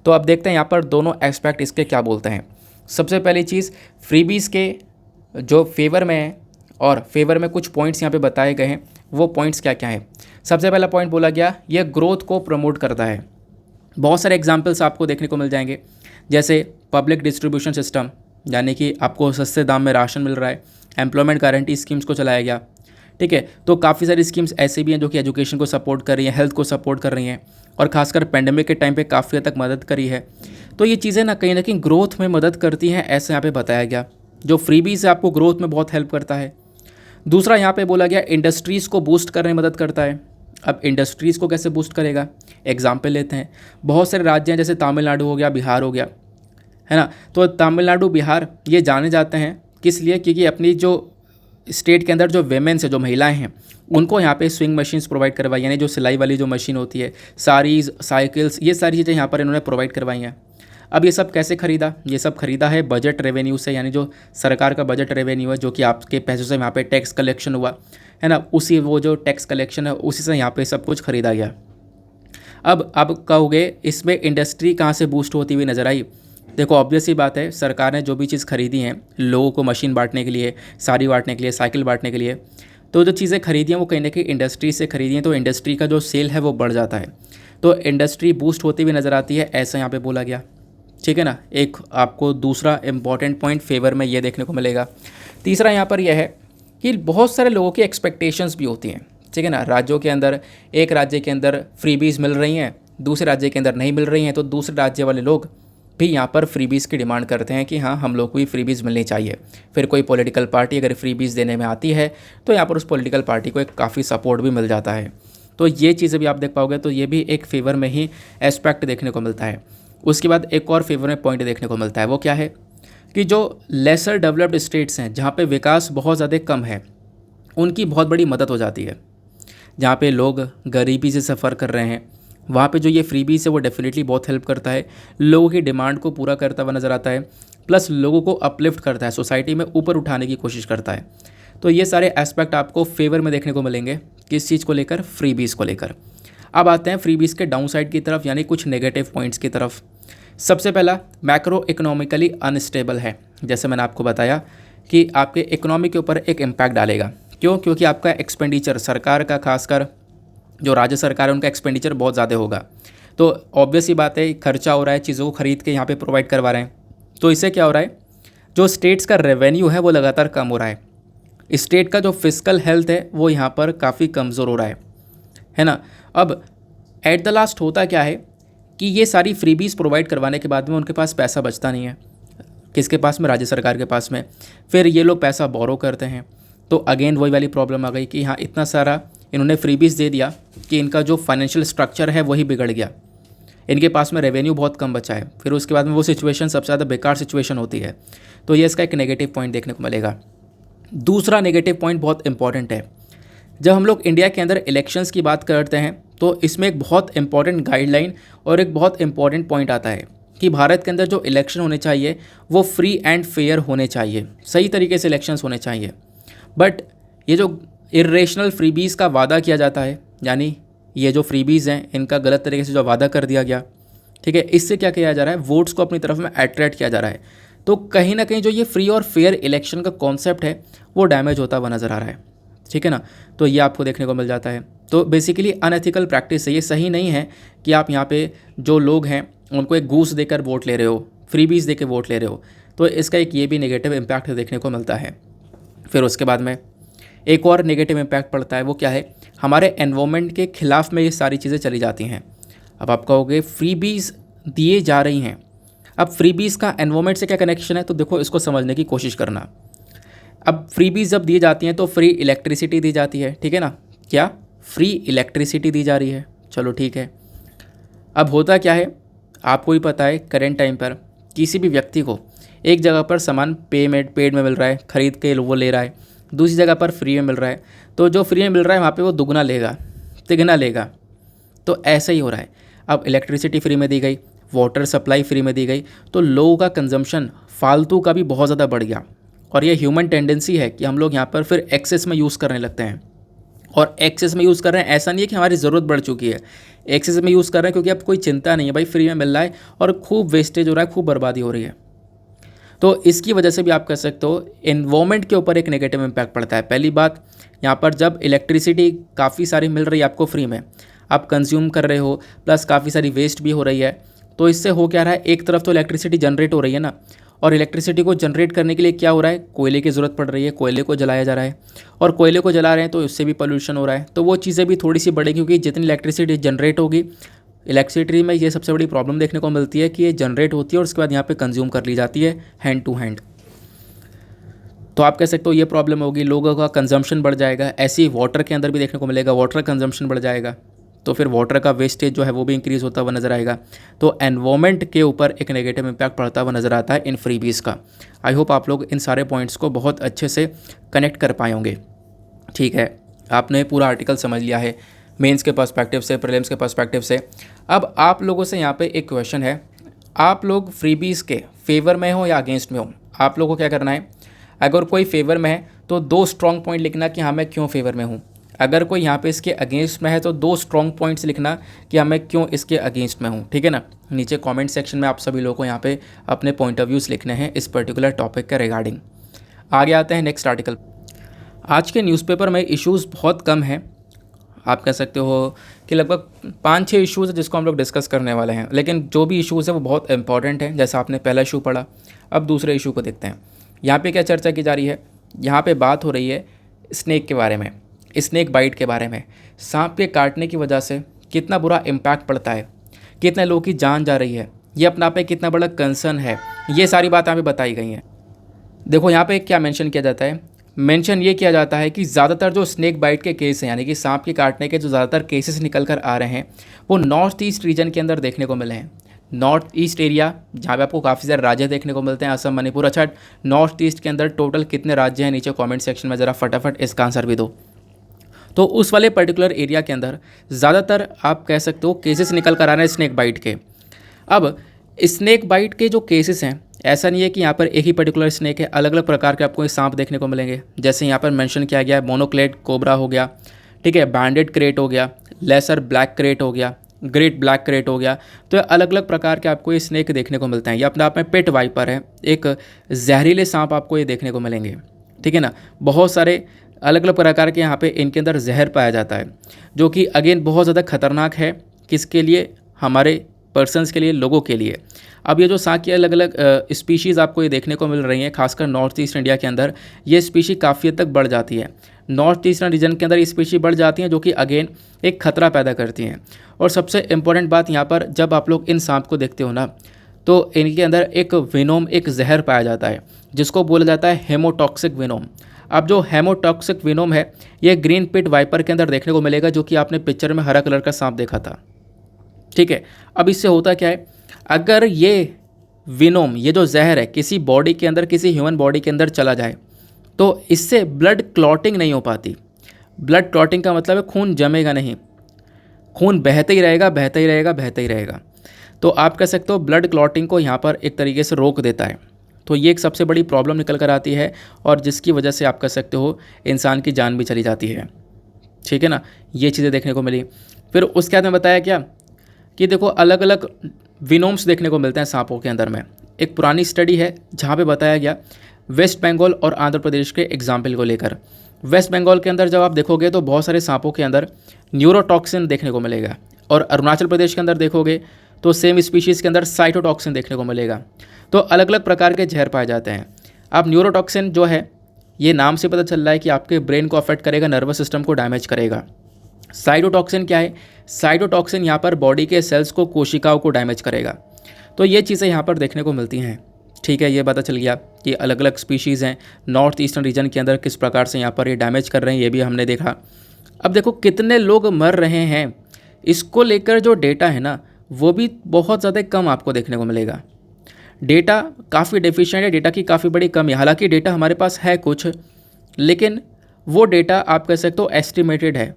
तो अब देखते हैं यहाँ पर दोनों एस्पेक्ट इसके क्या बोलते हैं। सबसे पहली चीज़, फ्रीबीज़ के जो फेवर में है और फेवर में कुछ पॉइंट्स यहाँ पे बताए गए हैं, वो पॉइंट्स क्या क्या हैं। सबसे पहला पॉइंट बोला गया, यह ग्रोथ को प्रमोट करता है। बहुत सारे एग्जाम्पल्स आपको देखने को मिल जाएंगे, जैसे पब्लिक डिस्ट्रीब्यूशन सिस्टम, यानी कि आपको सस्ते दाम में राशन मिल रहा है, एम्प्लॉयमेंट गारंटी स्कीम्स को चलाया गया, ठीक है। तो काफ़ी सारी स्कीम्स ऐसे भी हैं जो कि एजुकेशन को सपोर्ट कर रही हैं, हेल्थ को सपोर्ट कर रही हैं, और खासकर पेंडेमिक के टाइम पे काफ़ी हद तक मदद करी है। तो ये चीज़ें ना कहीं ग्रोथ में मदद करती हैं, ऐसे यहाँ पे बताया गया। जो फ्रीबीज है आपको ग्रोथ में बहुत हेल्प करता है। दूसरा यहाँ पे बोला गया, इंडस्ट्रीज़ को बूस्ट करने में मदद करता है। अब इंडस्ट्रीज़ को कैसे बूस्ट करेगा, एग्जाम्पल लेते हैं। बहुत सारे राज्य हैं, जैसे तमिलनाडु हो गया, बिहार हो गया, है ना। तो तमिलनाडु, बिहार ये जाने जाते हैं किस लिए? क्योंकि अपनी जो स्टेट के अंदर जो वेमेन्स है, जो महिलाएं हैं, उनको यहाँ पे स्विंग मशीन्स प्रोवाइड करवाई, यानी जो सिलाई वाली जो मशीन होती है, साड़ीज़, साइकिल्स, ये सारी चीज़ें यहाँ पर इन्होंने प्रोवाइड करवाई हैं। अब ये सब कैसे खरीदा? ये सब खरीदा है बजट रेवेन्यू से, यानी जो सरकार का बजट रेवेन्यू है, जो कि आपके पैसों से यहाँ पे टैक्स कलेक्शन हुआ है ना, उसी वो जो टैक्स कलेक्शन है उसी से यहाँ पे सब कुछ खरीदा गया। अब कहोगे इसमें इंडस्ट्री कहाँ से बूस्ट होती हुई नज़र आई? देखो, ऑब्वियस ही बात है, सरकार ने जो भी चीज़ खरीदी है लोगों को मशीन बांटने के लिए, साड़ी बांटने के लिए, साइकिल बांटने के लिए, तो जो चीज़ें खरीदी हैं वो कहीं ना कहीं इंडस्ट्री से खरीदी हैं, तो इंडस्ट्री का जो सेल है वो बढ़ जाता है, तो इंडस्ट्री बूस्ट होती हुई नज़र आती है, ऐसा यहाँ पे बोला गया, ठीक है ना। एक आपको दूसरा इंपॉर्टेंट पॉइंट फेवर में ये देखने को मिलेगा। तीसरा यहाँ पर यह है कि बहुत सारे लोगों की एक्सपेक्टेशंस भी होती हैं, ठीक है ना। राज्यों के अंदर, एक राज्य के अंदर फ्रीबीज मिल रही हैं, दूसरे राज्य के अंदर नहीं मिल रही हैं, तो दूसरे राज्य वाले लोग भी यहाँ पर फ्रीबीज़ की डिमांड करते हैं कि हाँ हम लोग को भी फ्रीबीज़ मिलनी चाहिए। फिर कोई पॉलिटिकल पार्टी अगर फ्रीबीज़ देने में आती है तो यहाँ पर उस पॉलिटिकल पार्टी को एक काफ़ी सपोर्ट भी मिल जाता है। तो ये चीज़ें भी आप देख पाओगे, तो ये भी एक फेवर में ही एस्पेक्ट देखने को मिलता है। उसके बाद एक और फेवर में पॉइंट देखने को मिलता है, वो क्या है कि जो लेसर डेवलप्ड स्टेट्स हैं, जहाँ पे विकास बहुत ज़्यादा कम है, उनकी बहुत बड़ी मदद हो जाती है। जहाँ पे लोग गरीबी से सफ़र कर रहे हैं, वहाँ पे जो ये फ्रीबीज है वो डेफिनेटली बहुत हेल्प करता है, लोगों की डिमांड को पूरा करता हुआ नज़र आता है, प्लस लोगों को अपलिफ्ट करता है, सोसाइटी में ऊपर उठाने की कोशिश करता है। तो ये सारे एस्पेक्ट आपको फेवर में देखने को मिलेंगे, किस चीज़ को लेकर? फ्रीबीज को लेकर। अब आते हैं फ्रीबीज के डाउन साइड की तरफ, यानी कुछ नेगेटिव पॉइंट्स की तरफ। सबसे पहला, मैक्रो इकोनॉमिकली अनस्टेबल है। जैसे मैंने आपको बताया कि आपके इकोनॉमी के ऊपर एक इम्पैक्ट डालेगा। क्यों? क्योंकि आपका एक्सपेंडिचर, सरकार का खासकर जो राज्य सरकार है उनका एक्सपेंडिचर बहुत ज़्यादा होगा, तो ऑब्वियस ही बात है, खर्चा हो रहा है, चीज़ों को खरीद के यहाँ पे प्रोवाइड करवा रहे हैं, तो इससे क्या हो रहा है, जो स्टेट्स का रेवेन्यू है वो लगातार कम हो रहा है। स्टेट का जो फिजिकल हेल्थ है वो यहाँ पर काफ़ी कमज़ोर हो रहा है ना। अब एट द लास्ट होता क्या है कि ये सारी फ्रीबीज़ प्रोवाइड करवाने के बाद में उनके पास पैसा बचता नहीं है। किसके पास में? राज्य सरकार के पास में। फिर ये लोग पैसा बोरो करते हैं, तो अगेन वही वाली प्रॉब्लम आ गई कि हाँ इतना सारा इन्होंने फ्रीबीज़ दे दिया कि इनका जो फाइनेंशियल स्ट्रक्चर है वही बिगड़ गया, इनके पास में रेवेन्यू बहुत कम बचा है। फिर उसके बाद में वो सिचुएशन सबसे ज़्यादा बेकार सिचुएशन होती है। तो ये इसका एक नेगेटिव पॉइंट देखने को मिलेगा। दूसरा नेगेटिव पॉइंट बहुत इंपॉर्टेंट है। जब हम लोग इंडिया के अंदर इलेक्शंस की बात करते हैं तो इसमें एक बहुत इंपॉर्टेंट गाइडलाइन और एक बहुत इंपॉर्टेंट पॉइंट आता है कि भारत के अंदर जो इलेक्शन होने चाहिए वो फ्री एंड फेयर होने चाहिए, सही तरीके से इलेक्शंस होने चाहिए। बट ये जो इरेशनल फ्रीबीज़ का वादा किया जाता है, यानी ये जो फ्रीबीज़ हैं इनका गलत तरीके से जो वादा कर दिया गया, ठीक है, इससे क्या किया जा रहा है, वोट्स को अपनी तरफ में अट्रैक्ट किया जा रहा है। तो कहीं ना कहीं जो ये फ्री और फेयर इलेक्शन का कॉन्सेप्ट है वो डैमेज होता हुआ नज़र आ रहा है, ठीक है ना। तो ये आपको देखने को मिल जाता है। तो बेसिकली अनएथिकल प्रैक्टिस है, ये सही नहीं है कि आप यहाँ पे जो लोग हैं उनको एक घूस देकर वोट ले रहे हो, फ्रीबीज़ देकर वोट ले रहे हो। तो इसका एक ये भी नेगेटिव इम्पैक्ट देखने को मिलता है। फिर उसके बाद में एक और नेगेटिव इम्पैक्ट पड़ता है, वो क्या है, हमारे एनवायरनमेंट के खिलाफ में ये सारी चीज़ें चली जाती हैं। अब आप कहोगे फ्रीबीज़ दिए जा रही हैं, अब फ्रीबीज़ का एनवायरनमेंट से क्या कनेक्शन है, तो देखो इसको समझने की कोशिश करना। अब फ्रीबीज़ जब दी जाती हैं तो फ्री इलेक्ट्रिसिटी दी जाती है, ठीक है ना, क्या फ्री इलेक्ट्रिसिटी दी जा रही है, चलो ठीक है। अब होता क्या है, आपको ही पता है, करेंट टाइम पर किसी भी व्यक्ति को एक जगह पर सामान पेड में मिल रहा है, ख़रीद के वो ले रहा है, दूसरी जगह पर फ्री में मिल रहा है, तो जो फ्री में मिल रहा है वहाँ पे वो दुगना लेगा, तिगना लेगा। तो ऐसा ही हो रहा है। अब इलेक्ट्रिसिटी फ्री में दी गई, वाटर सप्लाई फ्री में दी गई, तो लोगों का कंजम्पशन फालतू का भी बहुत ज़्यादा बढ़ गया। और ये ह्यूमन टेंडेंसी है कि हम लोग यहाँ पर फिर एक्सेस में यूज़ करने लगते हैं। और एक्सेस में यूज़ कर रहे हैं, ऐसा नहीं है कि हमारी ज़रूरत बढ़ चुकी है, एक्सेस में यूज़ कर रहे हैं क्योंकि अब कोई चिंता नहीं है, भाई फ्री में मिल रहा है और खूब वेस्टेज हो रहा है, खूब बर्बादी हो रही है। तो इसकी वजह से भी आप कह सकते हो एनवायरनमेंट के ऊपर एक नेगेटिव इम्पैक्ट पड़ता है। पहली बात, यहाँ पर जब इलेक्ट्रिसिटी काफ़ी सारी मिल रही है आपको फ्री में, आप कंज्यूम कर रहे हो, प्लस काफ़ी सारी वेस्ट भी हो रही है, तो इससे हो क्या रहा है, एक तरफ तो इलेक्ट्रिसिटी जनरेट हो रही है ना, और इलेक्ट्रिसिटी को जनरेट करने के लिए क्या हो रहा है, कोयले की ज़रूरत पड़ रही है, कोयले को जलाया जा रहा है, और कोयले को जला रहे हैं तो इससे भी पोल्यूशन हो रहा है। तो वो चीज़ें भी थोड़ी सी बढ़ेगी क्योंकि जितनी इलेक्ट्रिसिटी जनरेट होगी, इलेक्ट्रिसिटी में ये सबसे बड़ी प्रॉब्लम देखने को मिलती है कि ये जनरेट होती है और उसके बाद यहाँ पे कंज्यूम कर ली जाती है हैंड टू हैंड। तो आप कह सकते हो ये प्रॉब्लम होगी, लोगों का कंजम्पशन बढ़ जाएगा। ऐसे ही वाटर के अंदर भी देखने को मिलेगा, वाटर कंजम्पशन बढ़ जाएगा, तो फिर वाटर का वेस्टेज जो है वो भी इंक्रीज़ होता हुआ नज़र आएगा। तो एनवायरनमेंट के ऊपर एक नेगेटिव इम्पैक्ट पड़ता हुआ नज़र आता है इन फ्रीबीज़ का। आई होप आप लोग इन सारे पॉइंट्स को बहुत अच्छे से कनेक्ट कर पाए होंगे। ठीक है, आपने पूरा आर्टिकल समझ लिया है मेंस के पर्सपेक्टिव से, प्रीलिम्स के पर्सपेक्टिव से। अब आप लोगों से यहाँ पे एक क्वेश्चन है, आप लोग फ्रीबीज़ के फेवर में हो या अगेंस्ट में हो? आप लोगों को क्या करना है, अगर कोई फेवर में है तो 2 स्ट्रॉन्ग पॉइंट लिखना कि हाँ मैं क्यों फेवर में हूँ। अगर कोई यहाँ पे इसके अगेंस्ट में है तो 2 स्ट्रॉन्ग पॉइंट्स लिखना कि हाँ मैं क्यों इसके अगेंस्ट में हूँ, ठीक है ना। नीचे कमेंट सेक्शन में आप सभी लोगों को यहाँ पे अपने पॉइंट ऑफ व्यूज़ लिखने हैं इस पर्टिकुलर टॉपिक के रिगार्डिंग। आगे आते हैं नेक्स्ट आर्टिकल। आज के न्यूज़पेपर में इश्यूज़ बहुत कम हैं, आप कह सकते हो कि लगभग 5-6 इश्यूज़ हैं जिसको हम लोग डिस्कस करने वाले हैं, लेकिन जो भी इश्यूज़ है वो बहुत इंपॉर्टेंट है। जैसा आपने पहला इशू पढ़ा, अब दूसरे इशू को देखते हैं। यहाँ पे क्या चर्चा की जा रही है, यहाँ पे बात हो रही है स्नेक के बारे में, स्नेक बाइट के बारे में। सांप के काटने की वजह से कितना बुरा इम्पैक्ट पड़ता है, कितने लोगों की जान जा रही है, ये अपना पे कितना बड़ा कंसर्न है, ये सारी बात यहाँ पे बताई गई हैं। देखो यहाँ पे क्या मेंशन किया जाता है, मेंशन ये किया जाता है कि ज़्यादातर जो स्नेक बाइट के केस हैं, यानी कि सांप के काटने के जो ज़्यादातर केसेस निकल कर आ रहे हैं वो नॉर्थ ईस्ट रीजन के अंदर देखने को मिले हैं। नॉर्थ ईस्ट एरिया जहाँ पे आपको काफ़ी सारे राज्य देखने को मिलते हैं, असम, मणिपुर। अच्छा, नॉर्थ ईस्ट के अंदर टोटल कितने राज्य हैं, नीचे कमेंट सेक्शन में ज़रा फटाफट इसका आंसर भी दो। तो उस वाले पर्टिकुलर एरिया के अंदर ज़्यादातर आप कह सकते हो केसेस निकल कर आ रहे हैं स्नेक बाइट के। अब स्नेक बाइट के जो केसेस हैं, ऐसा नहीं है कि यहाँ पर एक ही पर्टिकुलर स्नेक है, अलग अलग प्रकार के आपको ये सांप देखने को मिलेंगे। जैसे यहाँ पर मेंशन किया गया है मोनोक्लेट कोबरा हो गया, ठीक है, बैंडेड क्रेट हो गया, लेसर ब्लैक क्रेट हो गया, ग्रेट ब्लैक क्रेट हो गया। तो अलग अलग प्रकार के आपको ये स्नेक देखने को मिलते हैं। ये अपने आप में पेट वाइपर है, एक जहरीले सांप आपको ये देखने को मिलेंगे, ठीक है ना। बहुत सारे अलग अलग प्रकार के यहाँ पे इनके अंदर जहर पाया जाता है, जो कि अगेन बहुत ज़्यादा खतरनाक है, किसके लिए, हमारे पर्सनस के लिए, लोगों के लिए। अब ये जो सांप की अलग अलग स्पीशीज़ आपको ये देखने को मिल रही हैं, खासकर नॉर्थ ईस्ट इंडिया के अंदर ये स्पीशी काफ़ी हद तक बढ़ जाती है। नॉर्थ ईस्टर्न रीजन के अंदर ये स्पीशी बढ़ जाती हैं, जो कि अगेन एक खतरा पैदा करती हैं। और सबसे इम्पॉर्टेंट बात यहाँ पर, जब आप लोग इन सांप को देखते हो ना, तो इनके अंदर एक विनोम, एक जहर पाया जाता है जिसको बोला जाता है हेमोटॉक्सिक विनोम। अब जो हेमोटॉक्सिक विनोम है ये ग्रीन पिट वाइपर के अंदर देखने को मिलेगा, जो कि आपने पिक्चर में हरा कलर का सांप देखा था, ठीक है। अब इससे होता क्या है, अगर ये विनोम, ये जो जहर है किसी बॉडी के अंदर, किसी ह्यूमन बॉडी के अंदर चला जाए तो इससे ब्लड क्लॉटिंग नहीं हो पाती। ब्लड क्लॉटिंग का मतलब है खून जमेगा नहीं, खून बहते ही रहेगा, बहता ही रहेगा, बहता ही रहेगा। तो आप कह सकते हो ब्लड क्लॉटिंग को यहाँ पर एक तरीके से रोक देता है। तो ये एक सबसे बड़ी प्रॉब्लम निकल कर आती है और जिसकी वजह से आप कह सकते हो इंसान की जान भी चली जाती है। ठीक है ना, ये चीज़ें देखने को मिली। फिर उसके बाद में बताया क्या कि देखो अलग अलग विनोम्स देखने को मिलते हैं सांपों के अंदर में। एक पुरानी स्टडी है जहाँ पे बताया गया वेस्ट बंगाल और आंध्र प्रदेश के एग्जाम्पल को लेकर। वेस्ट बंगाल के अंदर जब आप देखोगे तो बहुत सारे सांपों के अंदर न्यूरोटॉक्सिन देखने को मिलेगा, और अरुणाचल प्रदेश के अंदर देखोगे तो सेम स्पीशीज़ के अंदर साइटोटॉक्सिन देखने को मिलेगा। तो अलग अलग प्रकार के जहर पाए जाते हैं। अब न्यूरोटॉक्सिन जो है, ये नाम से पता चल रहा है कि आपके ब्रेन को अफेक्ट करेगा, नर्वस सिस्टम को डैमेज करेगा। साइटोटॉक्सिन क्या है? साइटोटॉक्सिन यहाँ पर बॉडी के सेल्स को, कोशिकाओं को डैमेज करेगा। तो ये चीज़ें यहाँ पर देखने को मिलती हैं। ठीक है, ये पता चल गया कि अलग अलग स्पीशीज़ हैं नॉर्थ ईस्टर्न रीजन के अंदर, किस प्रकार से यहाँ पर ये डैमेज कर रहे हैं, ये भी हमने देखा। अब देखो कितने लोग मर रहे हैं, इसको लेकर जो डेटा है ना वो भी बहुत ज़्यादा कम आपको देखने को मिलेगा। डेटा काफ़ी डेफिशिएंट है, डेटा की काफ़ी बड़ी कमी है। हालांकि डेटा हमारे पास है कुछ, लेकिन वो डेटा आप कह सकते हो एस्टिमेटेड है।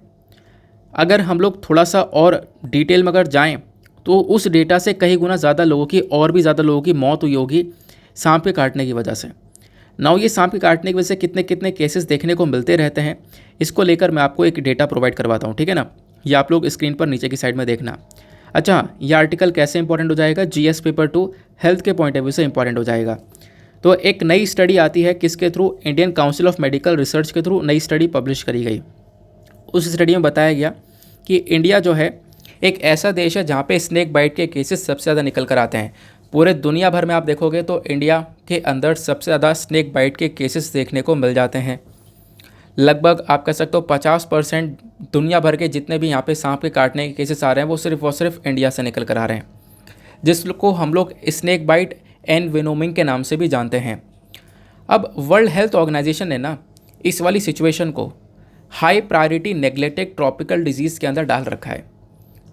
अगर हम लोग थोड़ा सा और डिटेल में अगर जाएं तो उस डेटा से कई गुना ज़्यादा लोगों की, और भी ज़्यादा लोगों की मौत हुई होगी सांप के काटने की वजह से। नाउ ये सांप के काटने की वजह से कितने कितने केसेस देखने को मिलते रहते हैं, इसको लेकर मैं आपको एक डेटा प्रोवाइड करवाता हूँ। ठीक है ना, ये आप लोग स्क्रीन पर नीचे की साइड में देखना। अच्छा, ये आर्टिकल कैसे इंपॉर्टेंट हो जाएगा? जीएस पेपर 2 हेल्थ के पॉइंट ऑफ व्यू से इंपॉर्टेंट हो जाएगा। तो एक नई स्टडी आती है किसके through? Indian council of medical research के थ्रू नई स्टडी पब्लिश करी गई। उस स्टडी में बताया गया कि इंडिया जो है एक ऐसा देश है जहाँ पे स्नेक बाइट के केसेस सबसे ज़्यादा निकल कर आते हैं। पूरे दुनिया भर में आप देखोगे तो इंडिया के अंदर सबसे ज़्यादा स्नेक बाइट के केसेस देखने को मिल जाते हैं। लगभग आप कह सकते हो 50% दुनिया भर के जितने भी यहाँ पे सांप के काटने के केसेस आ रहे हैं वो सिर्फ और सिर्फ इंडिया से निकल कर आ रहे हैं, जिसको हम लोग स्नेक बाइट एंड विनोमिंग के नाम से भी जानते हैं। अब वर्ल्ड हेल्थ ऑर्गेनाइजेशन ने ना इस वाली सिचुएशन को high priority neglected tropical disease के अंदर डाल रखा है।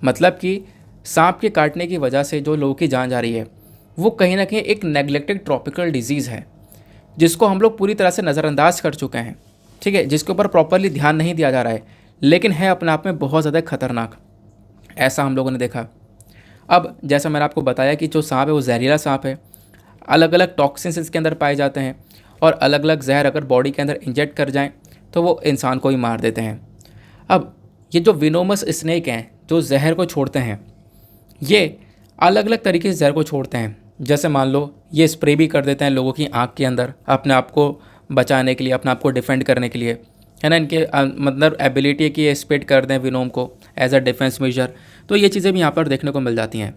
मतलब कि सांप के काटने की वजह से जो लोगों की जान जा रही है वो कहीं ना कहीं एक नेग्लेक्टेड ट्रॉपिकल डिजीज़ है, जिसको हम लोग पूरी तरह से नज़रअंदाज कर चुके हैं। ठीक है, जिसके ऊपर प्रॉपरली ध्यान नहीं दिया जा रहा है, लेकिन है अपने आप में बहुत ज़्यादा खतरनाक, ऐसा हम लोगों ने देखा। अब जैसा मैंने आपको बताया कि जो सांप है वो जहरीला सांप है, अलग अलग टॉक्सिन्स इसके अंदर पाए जाते हैं, और अलग अलग जहर अगर बॉडी के अंदर इंजेक्ट कर जाएं तो वो इंसान को ही मार देते हैं। अब ये जो विनोमस स्नेक हैं जो जहर को छोड़ते हैं, ये अलग अलग तरीके से जहर को छोड़ते हैं। जैसे मान लो ये स्प्रे भी कर देते हैं लोगों की आँख के अंदर अपने आप को बचाने के लिए, अपने आप को डिफेंड करने के लिए, है ना। इनके मतलब एबिलिटी है कि ये स्प्रेड कर दें विनोम को एज अ डिफेंस मेजर। तो ये चीज़ें भी यहाँ पर देखने को मिल जाती हैं।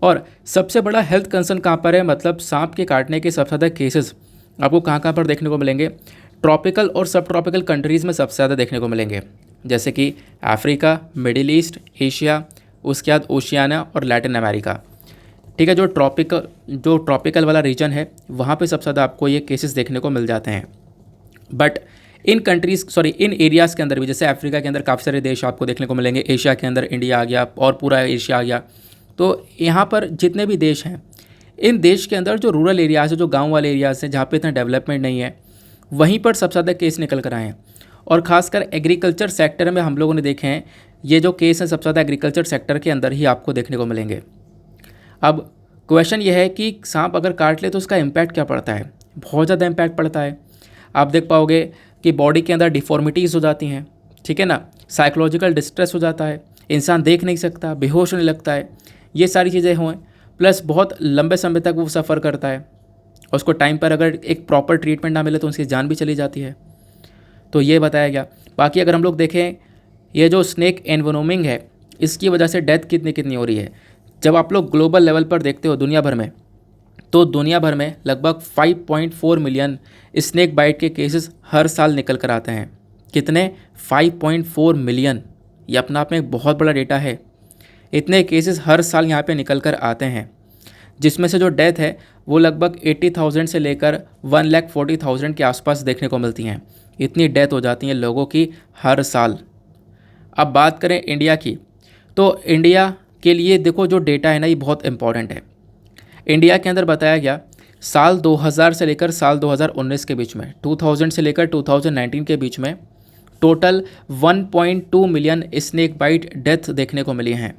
और सबसे बड़ा हेल्थ कंसर्न कहाँ पर है? मतलब सांप के काटने के सबसे ज़्यादा केसेस आपको कहाँ पर देखने को मिलेंगे? ट्रॉपिकल और सब ट्रॉपिकल कंट्रीज़ में सबसे ज़्यादा देखने को मिलेंगे, जैसे कि अफ्रीका, मिडिल ईस्ट, एशिया, उसके बाद ओशियाना और लैटिन अमेरिका। ठीक है, जो ट्रॉपिकल वाला रीजन है वहाँ पे सबसे ज़्यादा आपको ये केसेस देखने को मिल जाते हैं। बट इन एरियाज़ के अंदर भी, जैसे अफ्रीका के अंदर काफ़ी सारे देश आपको देखने को मिलेंगे, एशिया के अंदर इंडिया आ गया और पूरा एशिया आ गया। तो यहाँ पर जितने भी देश हैं, इन देश के अंदर जो रूरल एरियाज़ है, जो गाँव वाले एरियाज़ हैं जहाँ पे इतना डेवलपमेंट नहीं है, वहीं पर सबसे ज़्यादा केस निकल कर आए हैं। और ख़ासकर एग्रीकल्चर सेक्टर में हम लोगों ने देखे हैं ये जो केस हैं सबसे ज़्यादा एग्रीकल्चर सेक्टर के अंदर ही आपको देखने को मिलेंगे। अब क्वेश्चन ये है कि सांप अगर काट ले तो उसका इम्पैक्ट क्या पड़ता है? बहुत ज़्यादा इम्पैक्ट पड़ता है। आप देख पाओगे कि बॉडी के अंदर डिफॉर्मिटीज़ हो जाती हैं, ठीक है ना, साइकोलॉजिकल डिस्ट्रेस हो जाता है, इंसान देख नहीं सकता, बेहोश होने लगता है, ये सारी चीज़ें हुए। प्लस बहुत लंबे समय तक वो सफ़र करता है, और उसको टाइम पर अगर एक प्रॉपर ट्रीटमेंट ना मिले तो उसकी जान भी चली जाती है। तो ये बताया गया। बाकी अगर हम लोग देखें ये जो स्नेक एनवेनोमिंग है, इसकी वजह से डेथ कितनी हो रही है, जब आप लोग ग्लोबल लेवल पर देखते हो दुनिया भर में, तो दुनिया भर में लगभग 5.4 मिलियन स्नेक बाइट के केसेस हर साल निकल कर आते हैं। कितने? 5.4 मिलियन। ये अपने आप में एक बहुत बड़ा डेटा है। इतने केसेस हर साल यहाँ पे निकल कर आते हैं, जिसमें से जो डेथ है वो लगभग 80,000 से लेकर 1,40,000 के आसपास देखने को मिलती हैं। इतनी डेथ हो जाती हैं लोगों की हर साल। अब बात करें इंडिया की, तो इंडिया के लिए देखो जो डेटा है ना ये बहुत इंपॉर्टेंट है। इंडिया के अंदर बताया गया साल 2000 से लेकर साल 2019 के बीच में, 2000 से लेकर 2019 के बीच में total 1.2 million snake bite death देखने को मिली हैं।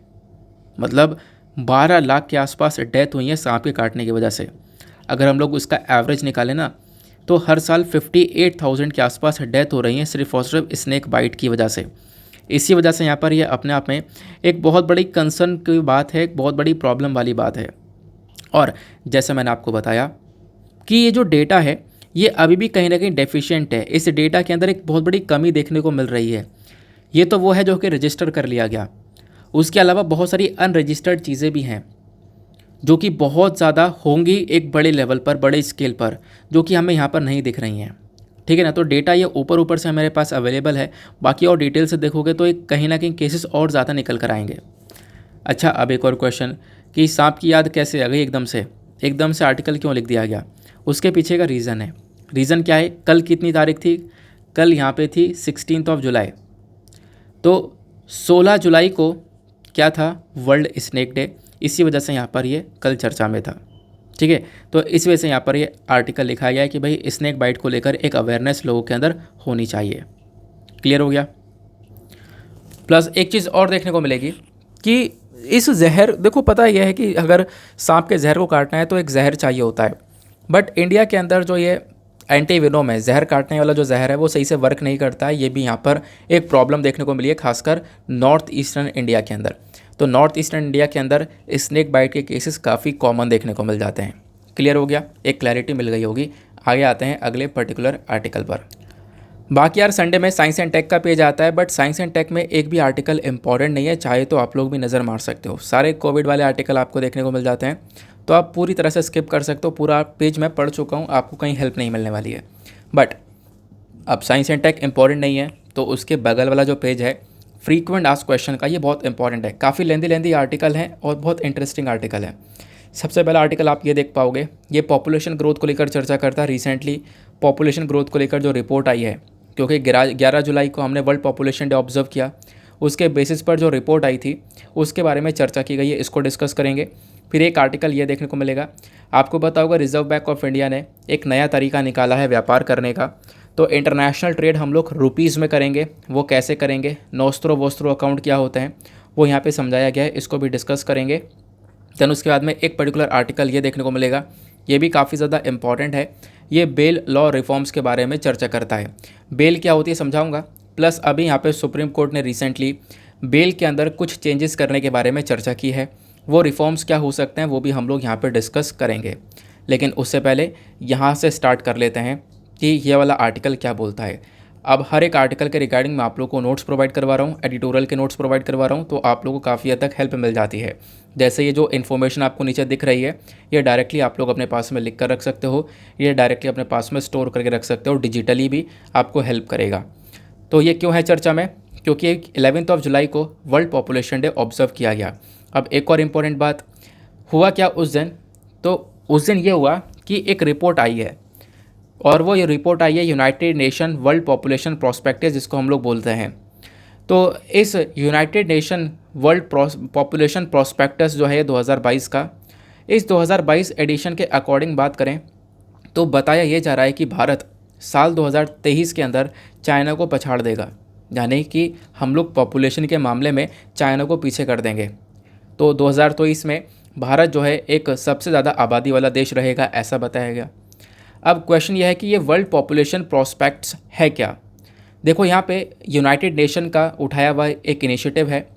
मतलब 12 लाख के आसपास डेथ हुई है सांप के काटने की वजह से। अगर हम लोग उसका एवरेज निकालें ना, तो हर साल 58,000 के आसपास डेथ हो रही हैं सिर्फ और सिर्फ स्नेक बाइट की वजह से। इसी वजह से यहाँ पर ये अपने आप में एक बहुत बड़ी कंसर्न की बात है, एक बहुत बड़ी प्रॉब्लम वाली बात है। और जैसे मैंने आपको बताया कि ये जो डेटा है ये अभी भी कहीं ना कहीं डेफिशिएंट है। इस डेटा के अंदर एक बहुत बड़ी कमी देखने को मिल रही है। ये तो वो है जो कि रजिस्टर कर लिया गया, उसके अलावा बहुत सारी अनरजिस्टर्ड चीज़ें भी हैं जो कि बहुत ज़्यादा होंगी एक बड़े लेवल पर, बड़े स्केल पर, जो कि हमें यहाँ पर नहीं दिख रही हैं। ठीक है ना। तो डेटा ये ऊपर ऊपर से मेरे पास अवेलेबल है, बाकी और डिटेल से देखोगे तो एक कहीं ना कहीं केसेस और ज़्यादा निकल कर आएंगे। अच्छा, अब एक और क्वेश्चन कि सांप की याद कैसे आ गई एकदम से आर्टिकल क्यों लिख दिया गया? उसके पीछे का रीज़न है। रीज़न क्या है? कल कितनी तारीख थी? कल यहाँ पे थी 16 जुलाई। तो 16 जुलाई को क्या था? World snake day. इसी वजह से यहाँ पर ये कल चर्चा में था। ठीक है। तो इस वजह से यहाँ पर ये आर्टिकल लिखा गया है कि भाई स्नेक बाइट को लेकर एक अवेयरनेस लोगों के अंदर होनी चाहिए। क्लियर हो गया? प्लस एक चीज़ और देखने को मिलेगी कि इस जहर, देखो पता यह है कि अगर सांप के जहर को काटना है तो एक जहर चाहिए होता है, बट इंडिया के अंदर जो ये एंटीवेनोम है, जहर काटने वाला जो जहर है, वो सही से वर्क नहीं करता है। ये भी यहाँ पर एक प्रॉब्लम देखने को मिली है, खासकर नॉर्थ ईस्टर्न इंडिया के अंदर। तो नॉर्थ ईस्टर्न इंडिया के अंदर स्नेक बाइट के केसेस काफ़ी कॉमन देखने को मिल जाते हैं। क्लियर हो गया? एक क्लैरिटी मिल गई होगी। आगे आते हैं अगले पर्टिकुलर आर्टिकल पर। बाकी यार संडे में साइंस एंड टेक का पेज आता है, बट साइंस एंड टेक में एक भी आर्टिकल इंपॉर्टेंट नहीं है। चाहे तो आप लोग भी नज़र मार सकते हो, सारे कोविड वाले आर्टिकल आपको देखने को मिल जाते हैं, तो आप पूरी तरह से स्किप कर सकते हो। पूरा पेज मैं पढ़ चुका हूँ, आपको कहीं हेल्प नहीं मिलने वाली है। बट अब साइंस एंड टेक इंपॉर्टेंट नहीं है, तो उसके बगल वाला जो पेज है फ्रीक्वेंट आस्क क्वेश्चन का, ये बहुत इंपॉर्टेंट है। काफ़ी लेंदी आर्टिकल है और बहुत इंटरेस्टिंग आर्टिकल है। सबसे पहला आर्टिकल आप ये देख पाओगे, ये पॉपुलेशन ग्रोथ को लेकर चर्चा करता है। रिसेंटली पॉपुलेशन ग्रोथ को लेकर जो रिपोर्ट आई है, क्योंकि 11 जुलाई को हमने वर्ल्ड पॉपुलेशन डे ऑब्जर्व किया, उसके बेसिस पर जो रिपोर्ट आई थी उसके बारे में चर्चा की गई है, इसको डिस्कस करेंगे। फिर एक आर्टिकल ये देखने को मिलेगा, आपको पता होगा रिजर्व बैंक ऑफ इंडिया ने एक नया तरीका निकाला है व्यापार करने का। तो इंटरनेशनल ट्रेड हम लोग रुपीज़ में करेंगे। वो कैसे करेंगे? नोस्त्रो वोस्त्रो अकाउंट क्या होते हैं वो यहाँ पे समझाया गया है, इसको भी डिस्कस करेंगे। देन उसके बाद में एक पर्टिकुलर आर्टिकल ये देखने को मिलेगा, ये भी काफ़ी ज़्यादा इंपॉर्टेंट है। ये बेल लॉ रिफॉर्म्स के बारे में चर्चा करता है। बेल क्या होती है समझाऊंगा। प्लस अभी यहाँ पे सुप्रीम कोर्ट ने रिसेंटली बेल के अंदर कुछ चेंजेस करने के बारे में चर्चा की है, वो रिफॉर्म्स क्या हो सकते हैं वो भी हम लोग यहाँ पे डिस्कस करेंगे। लेकिन उससे पहले यहाँ से स्टार्ट कर लेते हैं कि ये वाला आर्टिकल क्या बोलता है। अब हर एक आर्टिकल के रिगार्डिंग मैं आप लोग को नोट्स प्रोवाइड करवा रहा हूँ, एडिटोरियल के नोट्स प्रोवाइड करवा रहा हूँ, तो आप लोगों को काफ़ी हद तक हेल्प मिल जाती है। जैसे ये जो इन्फॉर्मेशन आपको नीचे दिख रही है, ये डायरेक्टली आप लोग अपने पास में लिख कर रख सकते हो, ये डायरेक्टली अपने पास में स्टोर करके रख सकते हो, डिजिटली भी आपको हेल्प करेगा। तो ये क्यों है चर्चा में? क्योंकि 11 जुलाई को वर्ल्ड पॉपुलेशन डे ऑब्जर्व किया गया। अब एक और इम्पॉर्टेंट बात हुआ क्या उस दिन, तो उस दिन ये हुआ कि एक रिपोर्ट आई है, और वो ये रिपोर्ट आई है United nation world population prospectus, जिसको हम लोग बोलते हैं। तो इस United nation world population prospectus जो है 2022 का, इस 2022 एडिशन के अकॉर्डिंग बात करें तो बताया ये जा रहा है कि भारत साल 2023 के अंदर चाइना को पछाड़ देगा, यानी कि हम लोग पॉपुलेशन के मामले में चाइना को पीछे कर देंगे। तो 2023 में भारत जो है एक सबसे ज़्यादा आबादी वाला देश रहेगा, ऐसा बताया गया। अब क्वेश्चन यह है कि ये वर्ल्ड पॉपुलेशन प्रोस्पेक्ट्स है क्या? देखो यहाँ पे यूनाइटेड नेशन का उठाया हुआ एक इनिशिएटिव है,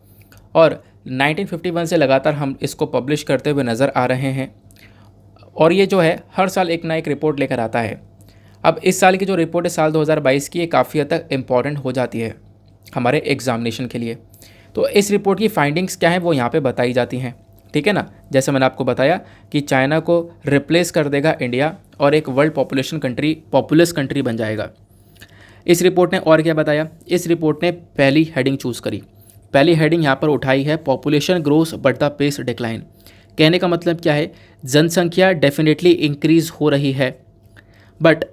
और 1951 से लगातार हम इसको पब्लिश करते हुए नज़र आ रहे हैं, और ये जो है हर साल एक ना एक रिपोर्ट लेकर आता है। अब इस साल की जो रिपोर्ट है साल 2022 की, ये काफ़ी हद तक इम्पॉर्टेंट हो जाती है हमारे एग्जामिनेशन के लिए। तो इस रिपोर्ट की फाइंडिंग्स क्या हैं वो यहाँ पे बताई जाती हैं, ठीक है ना। जैसे मैंने आपको बताया कि चाइना को रिप्लेस कर देगा इंडिया, और एक वर्ल्ड पॉपुलस कंट्री बन जाएगा। इस रिपोर्ट ने और क्या बताया? इस रिपोर्ट ने पहली हेडिंग चूज़ करी। पहली हेडिंग यहाँ पर उठाई है population grows but the pace decline. कहने का मतलब क्या है? जनसंख्या डेफिनेटली इंक्रीज़ हो रही है, बट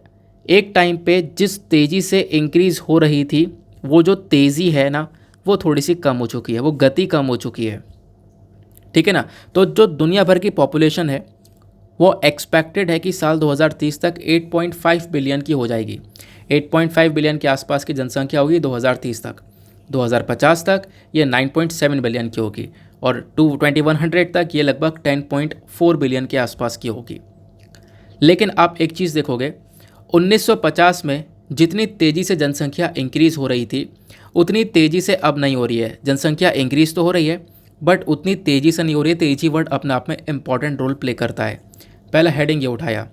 एक टाइम पे जिस तेज़ी से इंक्रीज़ हो रही थी, वो जो तेज़ी है ना, वो थोड़ी सी कम हो चुकी है, वो गति कम हो चुकी है, ठीक है ना। तो जो दुनिया भर की पॉपुलेशन है वो एक्सपेक्टेड है कि साल 2030 तक 8.5 बिलियन की हो जाएगी। 8.5 बिलियन के आसपास की जनसंख्या होगी 2030 तक। 2050 तक ये 9.7 बिलियन की होगी और 2100 तक ये लगभग 10.4 बिलियन के आसपास की होगी। लेकिन आप एक चीज़ देखोगे, 1950 में जितनी तेज़ी से जनसंख्या इंक्रीज़ हो रही थी उतनी तेज़ी से अब नहीं हो रही है। जनसंख्या इंक्रीज़ तो हो रही है बट उतनी तेज़ी से नहीं हो रही है। तेज़ी वर्ड अपने आप में इम्पॉर्टेंट रोल प्ले करता है। पहला हेडिंग ये उठाया।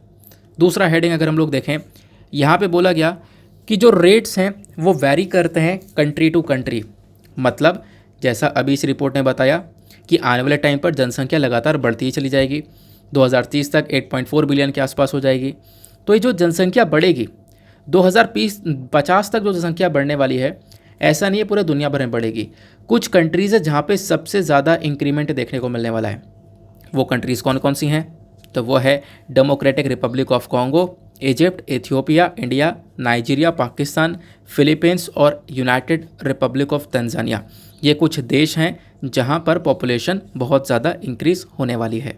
दूसरा हेडिंग अगर हम लोग देखें, यहाँ पे बोला गया कि जो रेट्स हैं वो वैरी करते हैं कंट्री टू कंट्री। मतलब जैसा अभी इस रिपोर्ट ने बताया कि आने वाले टाइम पर जनसंख्या लगातार बढ़ती ही चली जाएगी, 2030 तक 8.4 बिलियन के आसपास हो जाएगी। तो ये जो जनसंख्या बढ़ेगी 2050 तक जो जनसंख्या बढ़ने वाली है, ऐसा नहीं है पूरे दुनिया भर में बढ़ेगी। कुछ कंट्रीज़ है जहाँ पे सबसे ज़्यादा इंक्रीमेंट देखने को मिलने वाला है। वो कंट्रीज़ कौन कौन सी हैं? तो वो है democratic Republic of Congo, Egypt, Ethiopia, India, Nigeria, Pakistan, Philippines और यूनाइटेड रिपब्लिक ऑफ तंजानिया। ये कुछ देश हैं जहाँ पर पॉपुलेशन बहुत ज़्यादा इंक्रीज़ होने वाली है।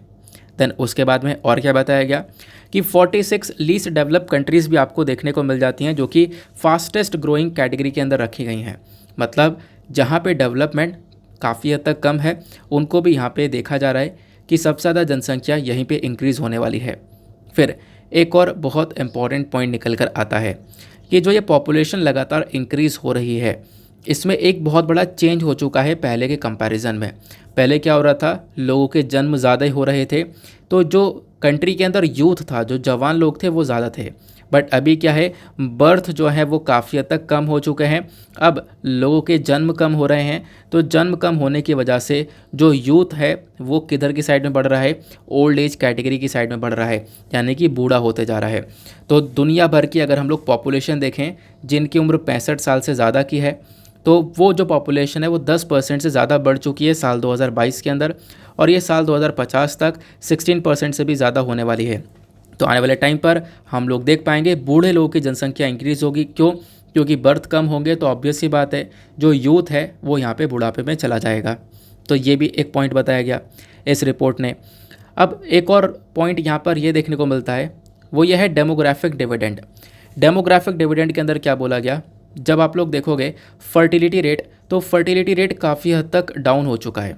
देन उसके बाद में और क्या बताया गया कि 46 लीस्ट डेवलप कंट्रीज़ भी आपको देखने को मिल जाती हैं जो कि फास्टेस्ट ग्रोइंग कैटेगरी के अंदर रखी गई हैं। मतलब जहाँ पे डेवलपमेंट काफ़ी हद तक कम है उनको भी यहाँ पे देखा जा रहा है कि सबसे ज़्यादा जनसंख्या यहीं पे इंक्रीज़ होने वाली है। फिर एक और बहुत इंपॉर्टेंट पॉइंट निकल कर आता है कि जो ये पॉपुलेशन लगातार इंक्रीज़ हो रही है इसमें एक बहुत बड़ा चेंज हो चुका है पहले के कंपैरिजन में। पहले क्या हो रहा था, लोगों के जन्म ज़्यादा ही हो रहे थे, तो जो कंट्री के अंदर यूथ था, जो जवान लोग थे वो ज़्यादा थे। बट अभी क्या है, बर्थ जो है वो काफ़ी हद तक कम हो चुके हैं। अब लोगों के जन्म कम हो रहे हैं, तो जन्म कम होने की वजह से जो यूथ है वो किधर की साइड में बढ़ रहा है, ओल्ड एज कैटेगरी की साइड में बढ़ रहा है, यानी कि बूढ़ा होते जा रहा है। तो दुनिया भर की अगर हम लोग पॉपुलेशन देखें जिनकी उम्र 65 साल से ज़्यादा की है, तो वो जो पॉपुलेशन है वो 10% से ज़्यादा बढ़ चुकी है साल 2022 के अंदर, और ये साल 2050 तक 16% से भी ज़्यादा होने वाली है। तो आने वाले टाइम पर हम लोग देख पाएंगे बूढ़े लोगों की जनसंख्या इंक्रीज़ होगी। क्यों? क्योंकि बर्थ कम होंगे तो ऑब्वियस सी बात है जो यूथ है वो यहाँ पे बुढ़ापे में चला जाएगा। तो ये भी एक पॉइंट बताया गया इस रिपोर्ट ने। अब एक और पॉइंट यहाँ पर ये देखने को मिलता है, वो ये है डेमोग्राफिक डिविडेंड। डेमोग्राफिक डिविडेंड के अंदर क्या बोला गया, जब आप लोग देखोगे फर्टिलिटी रेट, तो फर्टिलिटी रेट काफ़ी हद तक डाउन हो चुका है।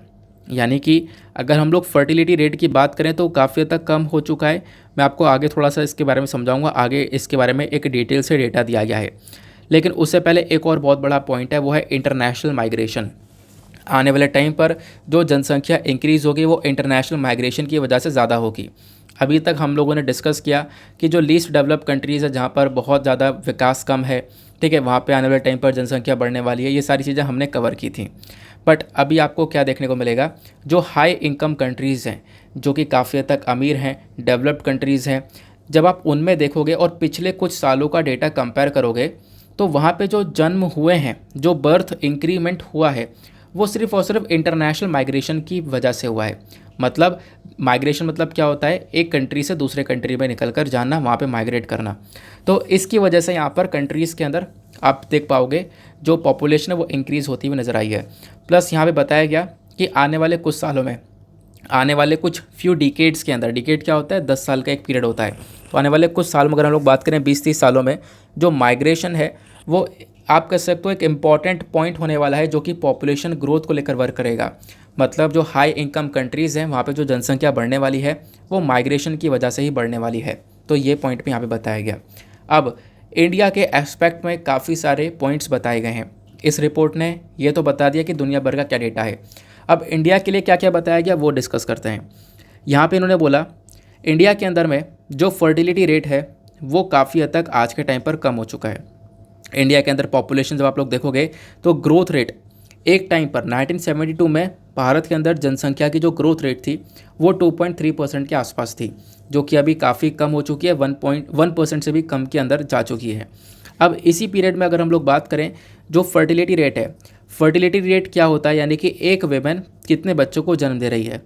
यानी कि अगर हम लोग फर्टिलिटी रेट की बात करें तो काफ़ी हद तक कम हो चुका है। मैं आपको आगे थोड़ा सा इसके बारे में समझाऊंगा, आगे इसके बारे में एक डिटेल से डेटा दिया गया है। लेकिन उससे पहले एक और बहुत बड़ा पॉइंट है, वो है इंटरनेशनल माइग्रेशन। आने वाले टाइम पर जो जनसंख्या इंक्रीज़ होगी वो इंटरनेशनल माइग्रेशन की वजह से ज़्यादा होगी। अभी तक हम लोगों ने डिस्कस किया कि जो लीस्ट डेवलप कंट्रीज़ है, जहाँ पर बहुत ज़्यादा विकास कम है, ठीक है, वहाँ पे आने वाले टाइम पर जनसंख्या बढ़ने वाली है, ये सारी चीज़ें हमने कवर की थी। बट अभी आपको क्या देखने को मिलेगा, जो हाई इनकम कंट्रीज़ हैं, जो कि काफ़ी हद तक अमीर हैं, डेवलप्ड कंट्रीज़ हैं, जब आप उनमें देखोगे और पिछले कुछ सालों का डेटा कंपेयर करोगे तो वहाँ पे जो जन्म हुए हैं, जो बर्थ इंक्रीमेंट हुआ है, वो सिर्फ़ और सिर्फ इंटरनेशनल माइग्रेशन की वजह से हुआ है। मतलब माइग्रेशन मतलब क्या होता है, एक कंट्री से दूसरे कंट्री में निकल कर जाना, वहाँ पे माइग्रेट करना। तो इसकी वजह से यहाँ पर कंट्रीज़ के अंदर आप देख पाओगे जो पॉपुलेशन है वो इंक्रीज़ होती हुई नज़र आई है। प्लस यहाँ पे बताया गया कि आने वाले कुछ सालों में, आने वाले कुछ फ्यू डिकेड्स के अंदर, डिकेड क्या होता है, 10 साल का एक पीरियड होता है, तो आने वाले कुछ साल में अगर हम लोग बात करें 20-30 सालों में, जो माइग्रेशन है वो आप कह सकते हो एक इम्पॉर्टेंट पॉइंट होने वाला है जो कि पॉपुलेशन ग्रोथ को लेकर वर्क करेगा। मतलब जो हाई इनकम कंट्रीज़ हैं वहाँ पे जो जनसंख्या बढ़ने वाली है वो माइग्रेशन की वजह से ही बढ़ने वाली है। तो ये पॉइंट भी यहाँ पे बताया गया। अब इंडिया के एस्पेक्ट में काफ़ी सारे पॉइंट्स बताए गए हैं। इस रिपोर्ट ने ये तो बता दिया कि दुनिया भर का क्या डेटा है। अब इंडिया के लिए क्या क्या बताया गया वो डिस्कस करते हैं। यहाँ पे इन्होंने बोला इंडिया के अंदर में जो फर्टिलिटी रेट है वो काफ़ी हद तक आज के टाइम पर कम हो चुका है। इंडिया के अंदर पॉपुलेशन जब आप लोग देखोगे तो ग्रोथ रेट एक टाइम पर 1972 में भारत के अंदर जनसंख्या की जो ग्रोथ रेट थी वो 2.3% के आसपास थी, जो कि अभी काफ़ी कम हो चुकी है, 1.1% से भी कम के अंदर जा चुकी है। अब इसी पीरियड में अगर हम लोग बात करें जो फर्टिलिटी रेट है, फर्टिलिटी रेट क्या होता है, यानी कि एक वेमेन कितने बच्चों को जन्म दे रही है।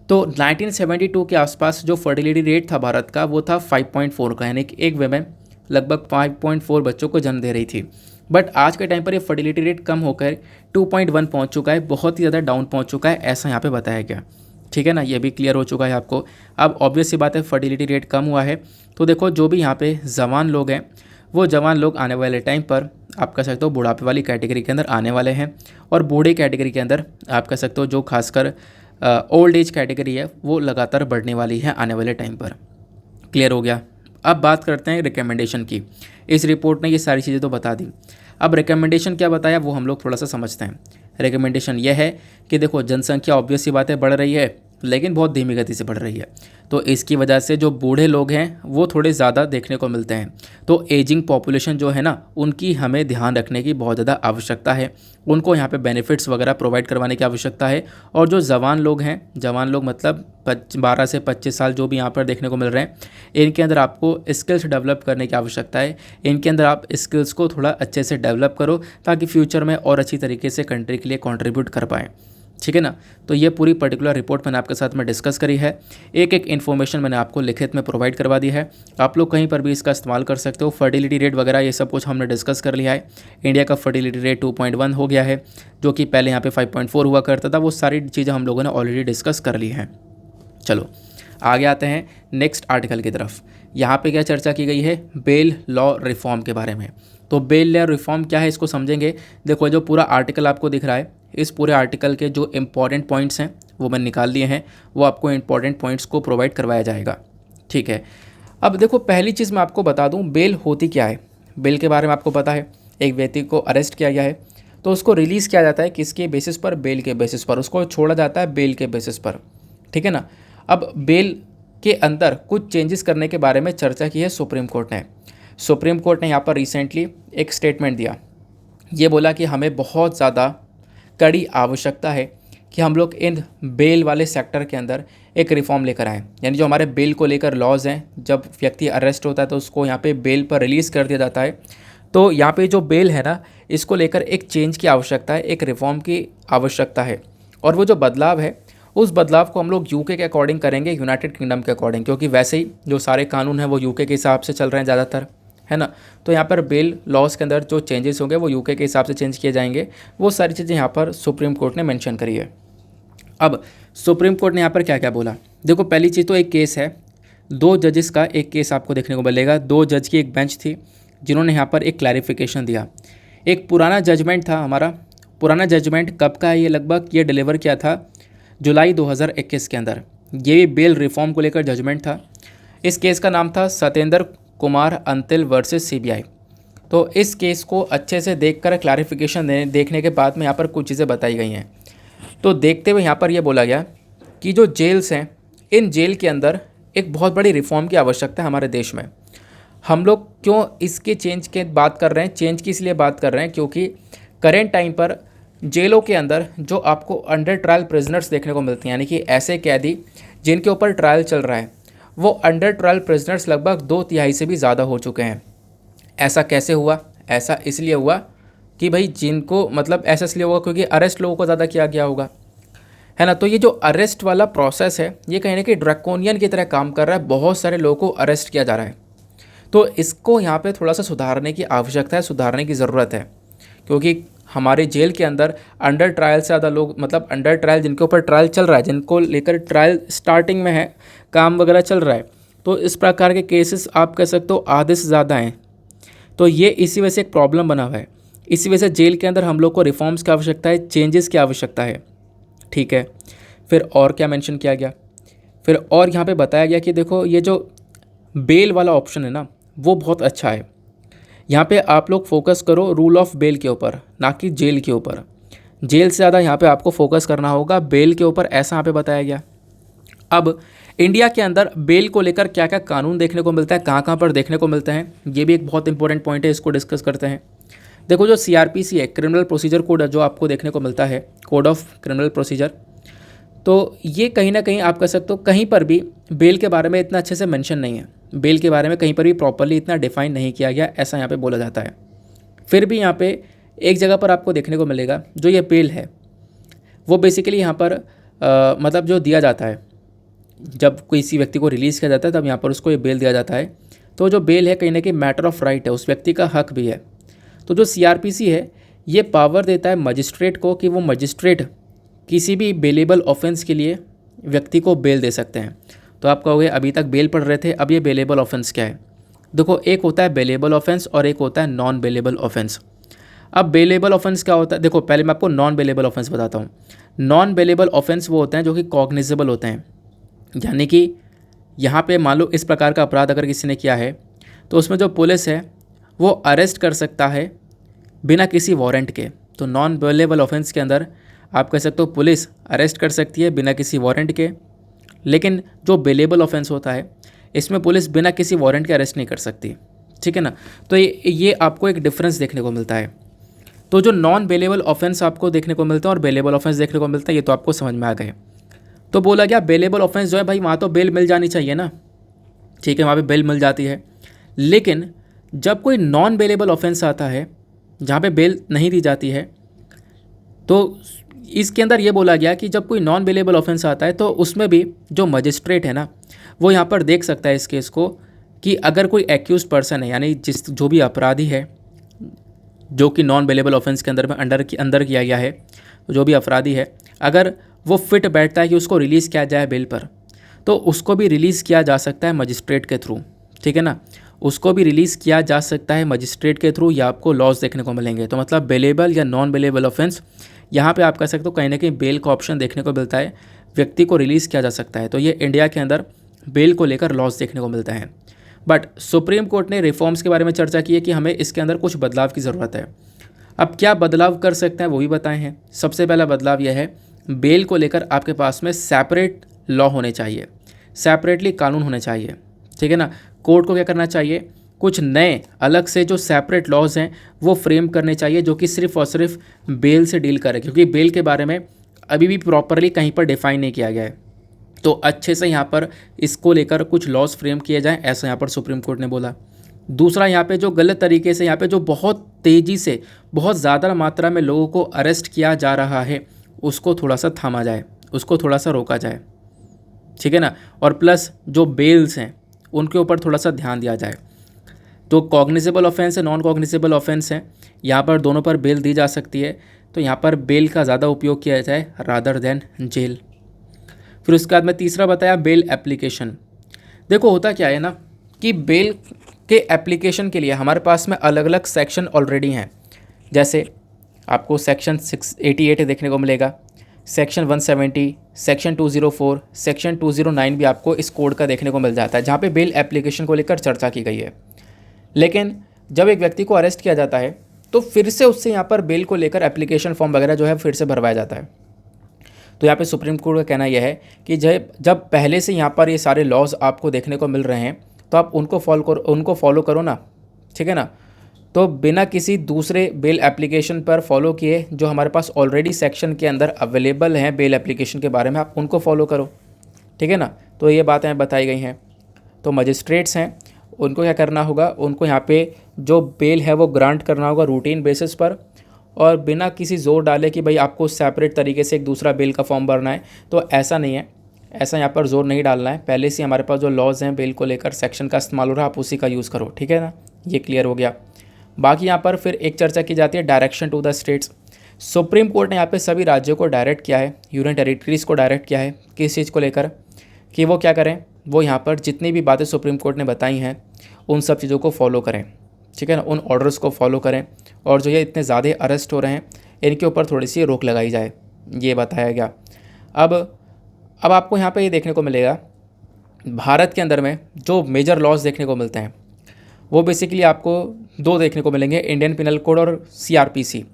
तो 1972 के आसपास जो फर्टिलिटी रेट था भारत का वो था 5.4 का, यानी कि एक वेमेन लगभग 5.4 बच्चों को जन्म दे रही थी। बट आज के टाइम पर ये फर्टिलिटी रेट कम होकर 2.1 पहुंच चुका है, बहुत ही ज़्यादा डाउन पहुंच चुका है, ऐसा यहाँ पे बताया गया। ठीक है ना, ये भी क्लियर हो चुका है आपको। अब ऑब्वियस सी बात है फर्टिलिटी रेट कम हुआ है, तो देखो जो भी यहाँ पे जवान लोग हैं वो जवान लोग आने वाले टाइम पर आप कह सकते हो बुढ़ापे वाली कैटेगरी के अंदर आने वाले हैं, और बूढ़े कैटेगरी के अंदर आप कह सकते हो जो खासकर ओल्ड एज कैटेगरी है वो लगातार बढ़ने वाली है आने वाले टाइम पर। क्लियर हो गया। अब बात करते हैं रिकमेंडेशन की। इस रिपोर्ट ने ये सारी चीज़ें तो बता दी, अब रिकमेंडेशन क्या बताया वो हम लोग थोड़ा सा समझते हैं। रिकमेंडेशन यह है कि देखो जनसंख्या ऑब्वियस सी बातें बढ़ रही है, लेकिन बहुत धीमी गति से बढ़ रही है, तो इसकी वजह से जो बूढ़े लोग हैं वो थोड़े ज़्यादा देखने को मिलते हैं। तो एजिंग पॉपुलेशन जो है ना, उनकी हमें ध्यान रखने की बहुत ज़्यादा आवश्यकता है, उनको यहाँ पे बेनिफिट्स वगैरह प्रोवाइड करवाने की आवश्यकता है। और जो जवान लोग हैं, जवान लोग मतलब 12 से 25 साल जो भी यहाँ पर देखने को मिल रहे हैं, इनके अंदर आपको स्किल्स डेवलप करने की आवश्यकता है। इनके अंदर आप स्किल्स को थोड़ा अच्छे से डेवलप करो ताकि फ्यूचर में और अच्छी तरीके से कंट्री के लिए कंट्रीब्यूट कर पाएँ, ठीक है ना। तो ये पूरी पर्टिकुलर रिपोर्ट मैंने आपके साथ में डिस्कस करी है, एक एक इन्फॉर्मेशन मैंने आपको लिखित में प्रोवाइड करवा दी है, आप लोग कहीं पर भी इसका इस्तेमाल कर सकते हो। फर्टिलिटी रेट वगैरह ये सब कुछ हमने डिस्कस कर लिया है। इंडिया का फर्टिलिटी रेट 2.1 हो गया है, जो कि पहले यहाँ पे 5.4 हुआ करता था, वो सारी चीज़ें हम लोगों ने ऑलरेडी डिस्कस कर ली हैं। चलो आगे आते हैं नेक्स्ट आर्टिकल की तरफ। यहाँ पे क्या चर्चा की गई है, बेल लॉ रिफॉर्म के बारे में। तो बेल लॉ रिफॉर्म क्या है इसको समझेंगे। देखो जो पूरा आर्टिकल आपको दिख रहा है, इस पूरे आर्टिकल के जो इंपॉर्टेंट पॉइंट्स हैं वो मैंने निकाल लिए हैं, वो आपको इंपॉर्टेंट पॉइंट्स को प्रोवाइड करवाया जाएगा, ठीक है। अब देखो पहली चीज़ मैं आपको बता दूं, बेल होती क्या है। बेल के बारे में आपको पता है, एक व्यक्ति को अरेस्ट किया गया है तो उसको रिलीज़ किया जाता है किसके बेसिस पर, बेल के बेसिस पर, उसको छोड़ा जाता है बेल के बेसिस पर, ठीक है ना। अब बेल के अंदर कुछ चेंजेस करने के बारे में चर्चा की है सुप्रीम कोर्ट ने। सुप्रीम कोर्ट ने यहाँ पर रिसेंटली एक स्टेटमेंट दिया, ये बोला कि हमें बहुत ज़्यादा कड़ी आवश्यकता है कि हम लोग इन बेल वाले सेक्टर के अंदर एक रिफॉर्म लेकर आएँ। यानी जो हमारे बेल को लेकर लॉज हैं, जब व्यक्ति अरेस्ट होता है तो उसको यहाँ पे बेल पर रिलीज़ कर दिया जाता है, तो यहाँ पे जो बेल है ना, इसको लेकर एक चेंज की आवश्यकता है, एक रिफॉर्म की आवश्यकता है। और वो जो बदलाव है, उस बदलाव को हम लोग यूके के अकॉर्डिंग करेंगे, यूनाइटेड किंगडम के अकॉर्डिंग, क्योंकि वैसे ही जो सारे कानून हैं वो यूके के हिसाब से चल रहे हैं ज़्यादातर, है ना। तो यहाँ पर बेल लॉज के अंदर जो चेंजेस होंगे वो यूके के हिसाब से चेंज किए जाएंगे। वो सारी चीज़ें यहाँ पर सुप्रीम कोर्ट ने मेंशन करी है। अब सुप्रीम कोर्ट ने यहाँ पर क्या क्या बोला, देखो पहली चीज़ तो एक केस है, 2 जजेस का एक केस आपको देखने को मिलेगा। 2 जज की एक बेंच थी जिन्होंने यहाँ पर एक क्लैरिफिकेशन दिया। एक पुराना जजमेंट था हमारा, पुराना जजमेंट कब का है, ये लगभग ये डिलीवर किया था जुलाई 2021 के अंदर। ये बेल रिफॉर्म को लेकर जजमेंट था। इस केस का नाम था सत्येंद्र कुमार अंतिल वर्सेस सीबीआई। तो इस केस को अच्छे से देखकर क्लैरिफिकेशन देखने के बाद में यहाँ पर कुछ चीज़ें बताई गई हैं। तो देखते हुए यहाँ पर यह बोला गया कि जो जेल्स हैं, इन जेल के अंदर एक बहुत बड़ी रिफॉर्म की आवश्यकता है हमारे देश में। हम लोग क्यों इसके चेंज की बात कर रहे हैं, चेंज की इसलिए बात कर रहे हैं क्योंकि करेंट टाइम पर जेलों के अंदर जो आपको अंडर ट्रायल प्रिजनर्स देखने को मिलते हैं, यानी कि ऐसे कैदी जिनके ऊपर ट्रायल चल रहा है, वो अंडर ट्रायल प्रिजनर्स लगभग 2/3 से भी ज़्यादा हो चुके हैं। ऐसा कैसे हुआ? ऐसा इसलिए हुआ कि भाई जिनको मतलब ऐसा इसलिए हुआ क्योंकि अरेस्ट लोगों को ज़्यादा किया गया होगा, है ना। तो ये जो अरेस्ट वाला प्रोसेस है, ये कहीं ना कहीं ड्रैकोनियन की तरह काम कर रहा है, बहुत सारे लोगों को अरेस्ट किया जा रहा है। तो इसको यहाँ पे थोड़ा सा सुधारने की आवश्यकता है, सुधारने की ज़रूरत है, क्योंकि हमारे जेल के अंदर अंडर ट्रायल से ज़्यादा लोग, मतलब अंडर ट्रायल जिनके ऊपर ट्रायल चल रहा है, जिनको लेकर ट्रायल स्टार्टिंग में है, काम वगैरह चल रहा है, तो इस प्रकार के केसेस आप कह सकते हो आधे से ज़्यादा हैं। तो ये इसी वजह से एक प्रॉब्लम बना हुआ है। इसी वजह से जेल के अंदर हम लोग को रिफॉर्म्स की आवश्यकता है, चेंजेस की आवश्यकता है, ठीक है। फिर और क्या मेंशन किया गया, फिर और यहाँ पे बताया गया कि देखो ये जो बेल वाला ऑप्शन है ना, वो बहुत अच्छा है। यहाँ पे आप लोग फोकस करो रूल ऑफ बेल के ऊपर, ना कि जेल के ऊपर। जेल से ज़्यादा यहाँ पे आपको फोकस करना होगा बेल के ऊपर, ऐसा यहाँ पे बताया गया। अब इंडिया के अंदर बेल को लेकर क्या क्या कानून देखने को मिलता है, कहाँ कहाँ पर देखने को मिलते हैं, ये भी एक बहुत इंपॉर्टेंट पॉइंट है, इसको डिस्कस करते हैं। देखो जो CRPC है, क्रिमिनल प्रोसीजर कोड, जो आपको देखने को मिलता है, कोड ऑफ क्रिमिनल प्रोसीजर, तो ये कहीं ना कहीं आप कह सकते हो कहीं पर भी बेल के बारे में इतना अच्छे से मेंशन नहीं है, बेल के बारे में कहीं पर भी प्रॉपर्ली इतना डिफाइन नहीं किया गया, ऐसा यहाँ पे बोला जाता है। फिर भी यहाँ पे एक जगह पर आपको देखने को मिलेगा जो ये बेल है वो बेसिकली यहाँ पर मतलब जो दिया जाता है, जब किसी व्यक्ति को रिलीज़ किया जाता है तब यहाँ पर उसको ये बेल दिया जाता है। तो जो बेल है कहीं ना कहीं मैटर ऑफ राइट है, उस व्यक्ति का हक भी है। तो जो CRPC है ये पावर देता है मजिस्ट्रेट को कि वो मजिस्ट्रेट किसी भी बेलेबल ऑफेंस के लिए व्यक्ति को बेल दे सकते हैं। तो आप कहोगे अभी तक बेल पढ़ रहे थे, अब ये बेलेबल ऑफेंस क्या है? देखो, एक होता है बेलेबल ऑफेंस और एक होता है नॉन बेलेबल ऑफेंस। अब बेलेबल ऑफेंस क्या होता है? देखो, पहले मैं आपको नॉन बेलेबल ऑफेंस बताता हूँ। नॉन बेलेबल ऑफेंस वो होते हैं जो कि कॉग्निजेबल होते हैं, यानी कि यहाँ पे मान लो इस प्रकार का अपराध अगर किसी ने किया है तो उसमें जो पुलिस है वो अरेस्ट कर सकता है बिना किसी वारंट के। तो नॉन बेलेबल ऑफेंस के अंदर आप कह सकते हो पुलिस अरेस्ट कर सकती है बिना किसी वारंट के, लेकिन जो बेलेबल ऑफेंस होता है इसमें पुलिस बिना किसी वारंट के अरेस्ट नहीं कर सकती। ठीक है ना? तो ये आपको एक डिफरेंस देखने को मिलता है। तो जो नॉन बेलेबल ऑफेंस आपको देखने को मिलता है और बेलेबल ऑफेंस देखने को मिलता है, ये तो आपको समझ में आ गए। तो बोला गया बेलेबल ऑफेंस जो है भाई, वहाँ तो बेल मिल जानी चाहिए ना, ठीक है, वहाँ पे बेल मिल जाती है। लेकिन जब कोई नॉन बेलेबल ऑफेंस आता है जहाँ पे बेल नहीं दी जाती है, तो इसके अंदर ये बोला गया कि जब कोई नॉन बेलेबल ऑफेंस आता है तो उसमें भी जो मजिस्ट्रेट है ना, वो यहाँ पर देख सकता है इस केस को कि अगर कोई एक्यूज पर्सन है, यानी जो भी अपराधी है जो कि नॉन बेलेबल ऑफेंस के अंदर में अंदर किया गया है, जो भी अपराधी है, अगर वो फिट बैठता है कि उसको रिलीज़ किया जाए बेल पर, तो उसको भी रिलीज़ किया जा सकता है मजिस्ट्रेट के थ्रू। ठीक है ना? उसको भी रिलीज़ किया जा सकता है मजिस्ट्रेट के थ्रू, या आपको लॉज देखने को मिलेंगे। तो मतलब बेलेबल या नॉन बेलेबल ऑफेंस, यहाँ पे आप कह सकते हो कहीं ना कहीं बेल का ऑप्शन देखने को मिलता है, व्यक्ति को रिलीज़ किया जा सकता है। तो ये इंडिया के अंदर बेल को लेकर लॉज देखने को मिलता है। बट सुप्रीम कोर्ट ने रिफॉर्म्स के बारे में चर्चा की है कि हमें इसके अंदर कुछ बदलाव की ज़रूरत है। अब क्या बदलाव कर सकते हैं वो भी बताए हैं। सबसे पहला बदलाव यह है, बेल को लेकर आपके पास में सेपरेट लॉ होने चाहिए, सेपरेटली कानून होने चाहिए। ठीक है ना? कोर्ट को क्या करना चाहिए, कुछ नए अलग से जो सेपरेट लॉज हैं वो फ्रेम करने चाहिए जो कि सिर्फ और सिर्फ बेल से डील करें, क्योंकि बेल के बारे में अभी भी प्रॉपरली कहीं पर डिफाइन नहीं किया गया है। तो अच्छे से यहाँ पर इसको लेकर कुछ लॉज फ्रेम किए जाएं, ऐसा यहाँ पर सुप्रीम कोर्ट ने बोला। दूसरा, यहाँ पे जो गलत तरीके से यहाँ पे जो बहुत तेज़ी से बहुत ज़्यादा मात्रा में लोगों को अरेस्ट किया जा रहा है, उसको थोड़ा सा थामा जाए, उसको थोड़ा सा रोका जाए। ठीक है ना? और प्लस जो बेल्स हैं उनके ऊपर थोड़ा सा ध्यान दिया जाए। तो कॉग्निजेबल ऑफेंस है, नॉन कॉग्निजेबल ऑफेंस है, यहाँ पर दोनों पर बेल दी जा सकती है। तो यहाँ पर बेल का ज़्यादा उपयोग किया जाए रादर देन जेल। फिर उसके बाद में तीसरा बताया बेल एप्लीकेशन। देखो, होता क्या है ना कि बेल के एप्लीकेशन के लिए हमारे पास में अलग अलग सेक्शन ऑलरेडी हैं। जैसे आपको सेक्शन 688 देखने को मिलेगा, सेक्शन 170, सेक्शन 204, सेक्शन 209 भी आपको इस कोड का देखने को मिल जाता है, जहाँ पे बेल एप्लीकेशन को लेकर चर्चा की गई है। लेकिन जब एक व्यक्ति को अरेस्ट किया जाता है तो फिर से उससे यहाँ पर बेल को लेकर एप्लीकेशन फॉर्म वगैरह जो है फिर से भरवाया जाता है। तो यहाँ पे सुप्रीम कोर्ट का कहना यह है कि जब पहले से यहाँ पर ये सारे लॉज आपको देखने को मिल रहे हैं तो आप उनको फॉलो करो ना। ठीक है ना? तो बिना किसी दूसरे बेल एप्लीकेशन पर फॉलो किए जो हमारे पास ऑलरेडी सेक्शन के अंदर अवेलेबल हैं बेल एप्लीकेशन के बारे में, आप उनको फॉलो करो। ठीक है ना? तो ये बातें बताई गई हैं। तो मजिस्ट्रेट्स हैं, उनको क्या करना होगा, उनको यहाँ पे जो बेल है वो ग्रांट करना होगा रूटीन बेसिस पर, और बिना किसी ज़ोर डाले कि भाई आपको सेपरेट तरीके से एक दूसरा बेल का फॉर्म भरना है। तो ऐसा नहीं है, ऐसा यहाँ पर ज़ोर नहीं डालना है। पहले से हमारे पास जो लॉज हैं बेल को लेकर सेक्शन का इस्तेमाल हो रहा है, आप उसी का यूज़ करो। ठीक है ना? ये क्लियर हो गया। बाकी यहाँ पर फिर एक चर्चा की जाती है direction to the states. Supreme Court ने यहाँ पे सभी राज्यों को डायरेक्ट किया है, यूनियन टेरिटरीज़ को डायरेक्ट किया है किस चीज़ को लेकर, कि वो क्या करें, वो यहाँ पर जितनी भी बातें सुप्रीम कोर्ट ने बताई हैं उन सब चीज़ों को फॉलो करें। ठीक है ना? उन ऑर्डर्स को फॉलो करें, और जो ये इतने ज़्यादा अरेस्ट हो रहे हैं इनके ऊपर थोड़ी सी रोक लगाई जाए, ये बताया गया। अब आपको यहाँ पे ये देखने को मिलेगा, भारत के अंदर में जो मेजर लॉज देखने को मिलते हैं वो बेसिकली आपको दो देखने को मिलेंगे, इंडियन पिनल कोड और सीआरपीसी।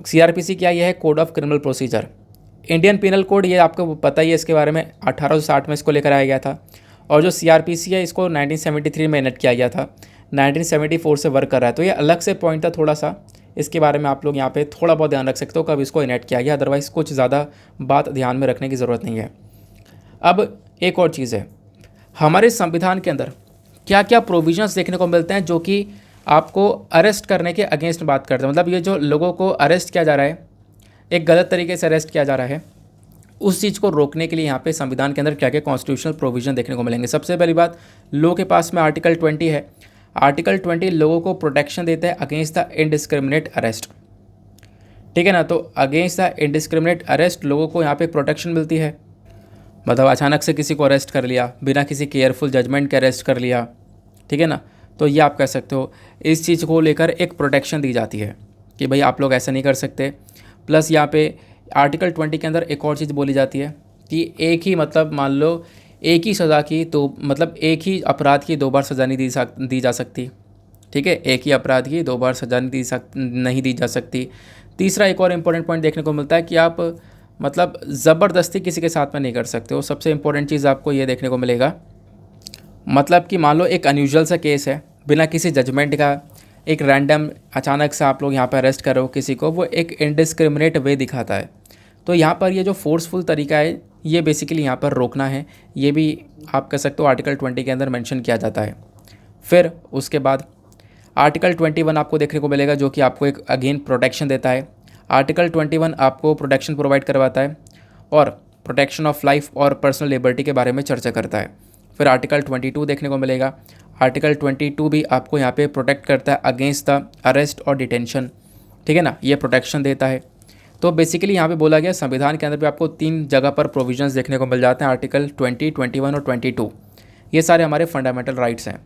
सीआरपीसी क्या, यह है code of criminal procedure. Indian penal code ये आपको पता ही है, इसके बारे में 1860 में इसको लेकर आया गया था। और जो सीआरपीसी है इसको 1973 में इनेक्ट किया गया था, 1974 से वर्क कर रहा है। तो ये अलग से पॉइंट था थोड़ा सा, इसके बारे में आप लोग यहाँ पे थोड़ा बहुत ध्यान रख सकते हो कब इसको इनेक्ट किया गया, अदरवाइज़ कुछ ज़्यादा बात ध्यान में रखने की ज़रूरत नहीं है। अब एक और चीज़ है, हमारे संविधान के अंदर क्या क्या प्रोविजंस देखने को मिलते हैं जो कि आपको अरेस्ट करने के अगेंस्ट बात करते हैं। मतलब ये जो लोगों को अरेस्ट किया जा रहा है, एक गलत तरीके से अरेस्ट किया जा रहा है, उस चीज़ को रोकने के लिए यहाँ पे संविधान के अंदर क्या क्या कॉन्स्टिट्यूशनल प्रोविजन देखने को मिलेंगे। सबसे पहली बात, लोगों के पास में आर्टिकल 20 है। आर्टिकल 20 लोगों को प्रोटेक्शन देता है अगेंस्ट द इनडिस्क्रिमिनेट अरेस्ट। ठीक है ना? तो अगेंस्ट द इनडिस्क्रिमिनेट अरेस्ट लोगों को यहाँ पे प्रोटेक्शन मिलती है। मतलब अचानक से किसी को अरेस्ट कर लिया, बिना किसी केयरफुल जजमेंट के अरेस्ट कर लिया, ठीक है ना। तो ये आप कह सकते हो इस चीज़ को लेकर एक प्रोटेक्शन दी जाती है कि भाई आप लोग ऐसा नहीं कर सकते। प्लस यहाँ पे आर्टिकल 20 के अंदर एक और चीज़ बोली जाती है कि एक ही मतलब मान लो एक ही सज़ा की तो मतलब एक ही अपराध की 2 बार सज़ा नहीं दी जा सकती, ठीक है। एक ही अपराध की 2 बार सज़ा नहीं दी जा सकती। तीसरा एक और इम्पोर्टेंट पॉइंट देखने को मिलता है कि आप मतलब ज़बरदस्ती किसी के साथ में नहीं कर सकते हो। सबसे इम्पोर्टेंट चीज़ आपको ये देखने को मिलेगा, मतलब कि मान लो एक अनयूजुअल सा केस है, बिना किसी जजमेंट का एक रैंडम अचानक से आप लोग यहाँ पर अरेस्ट कर रहे हो किसी को, वो एक इनडिस्क्रिमिनेट वे दिखाता है। तो यहाँ पर ये जो फोर्सफुल तरीका है ये बेसिकली यहाँ पर रोकना है, ये भी आप कह सकते हो आर्टिकल 20 के अंदर मेंशन किया जाता है। फिर उसके बाद आर्टिकल 21 आपको देखने को मिलेगा जो कि आपको एक अगेन प्रोटेक्शन देता है। आर्टिकल 21 आपको प्रोटेक्शन प्रोवाइड करवाता है और प्रोटेक्शन ऑफ लाइफ और पर्सनल लिबर्टी के बारे में चर्चा करता है। फिर आर्टिकल 22 देखने को मिलेगा। आर्टिकल 22 भी आपको यहाँ पे प्रोटेक्ट करता है अगेंस्ट द अरेस्ट और डिटेंशन, ठीक है ना, ये प्रोटेक्शन देता है। तो बेसिकली यहाँ पे बोला गया संविधान के अंदर भी आपको 3 जगह पर प्रोविजंस देखने को मिल जाते हैं, आर्टिकल 20, 21 और 22। ये सारे हमारे फंडामेंटल राइट्स हैं।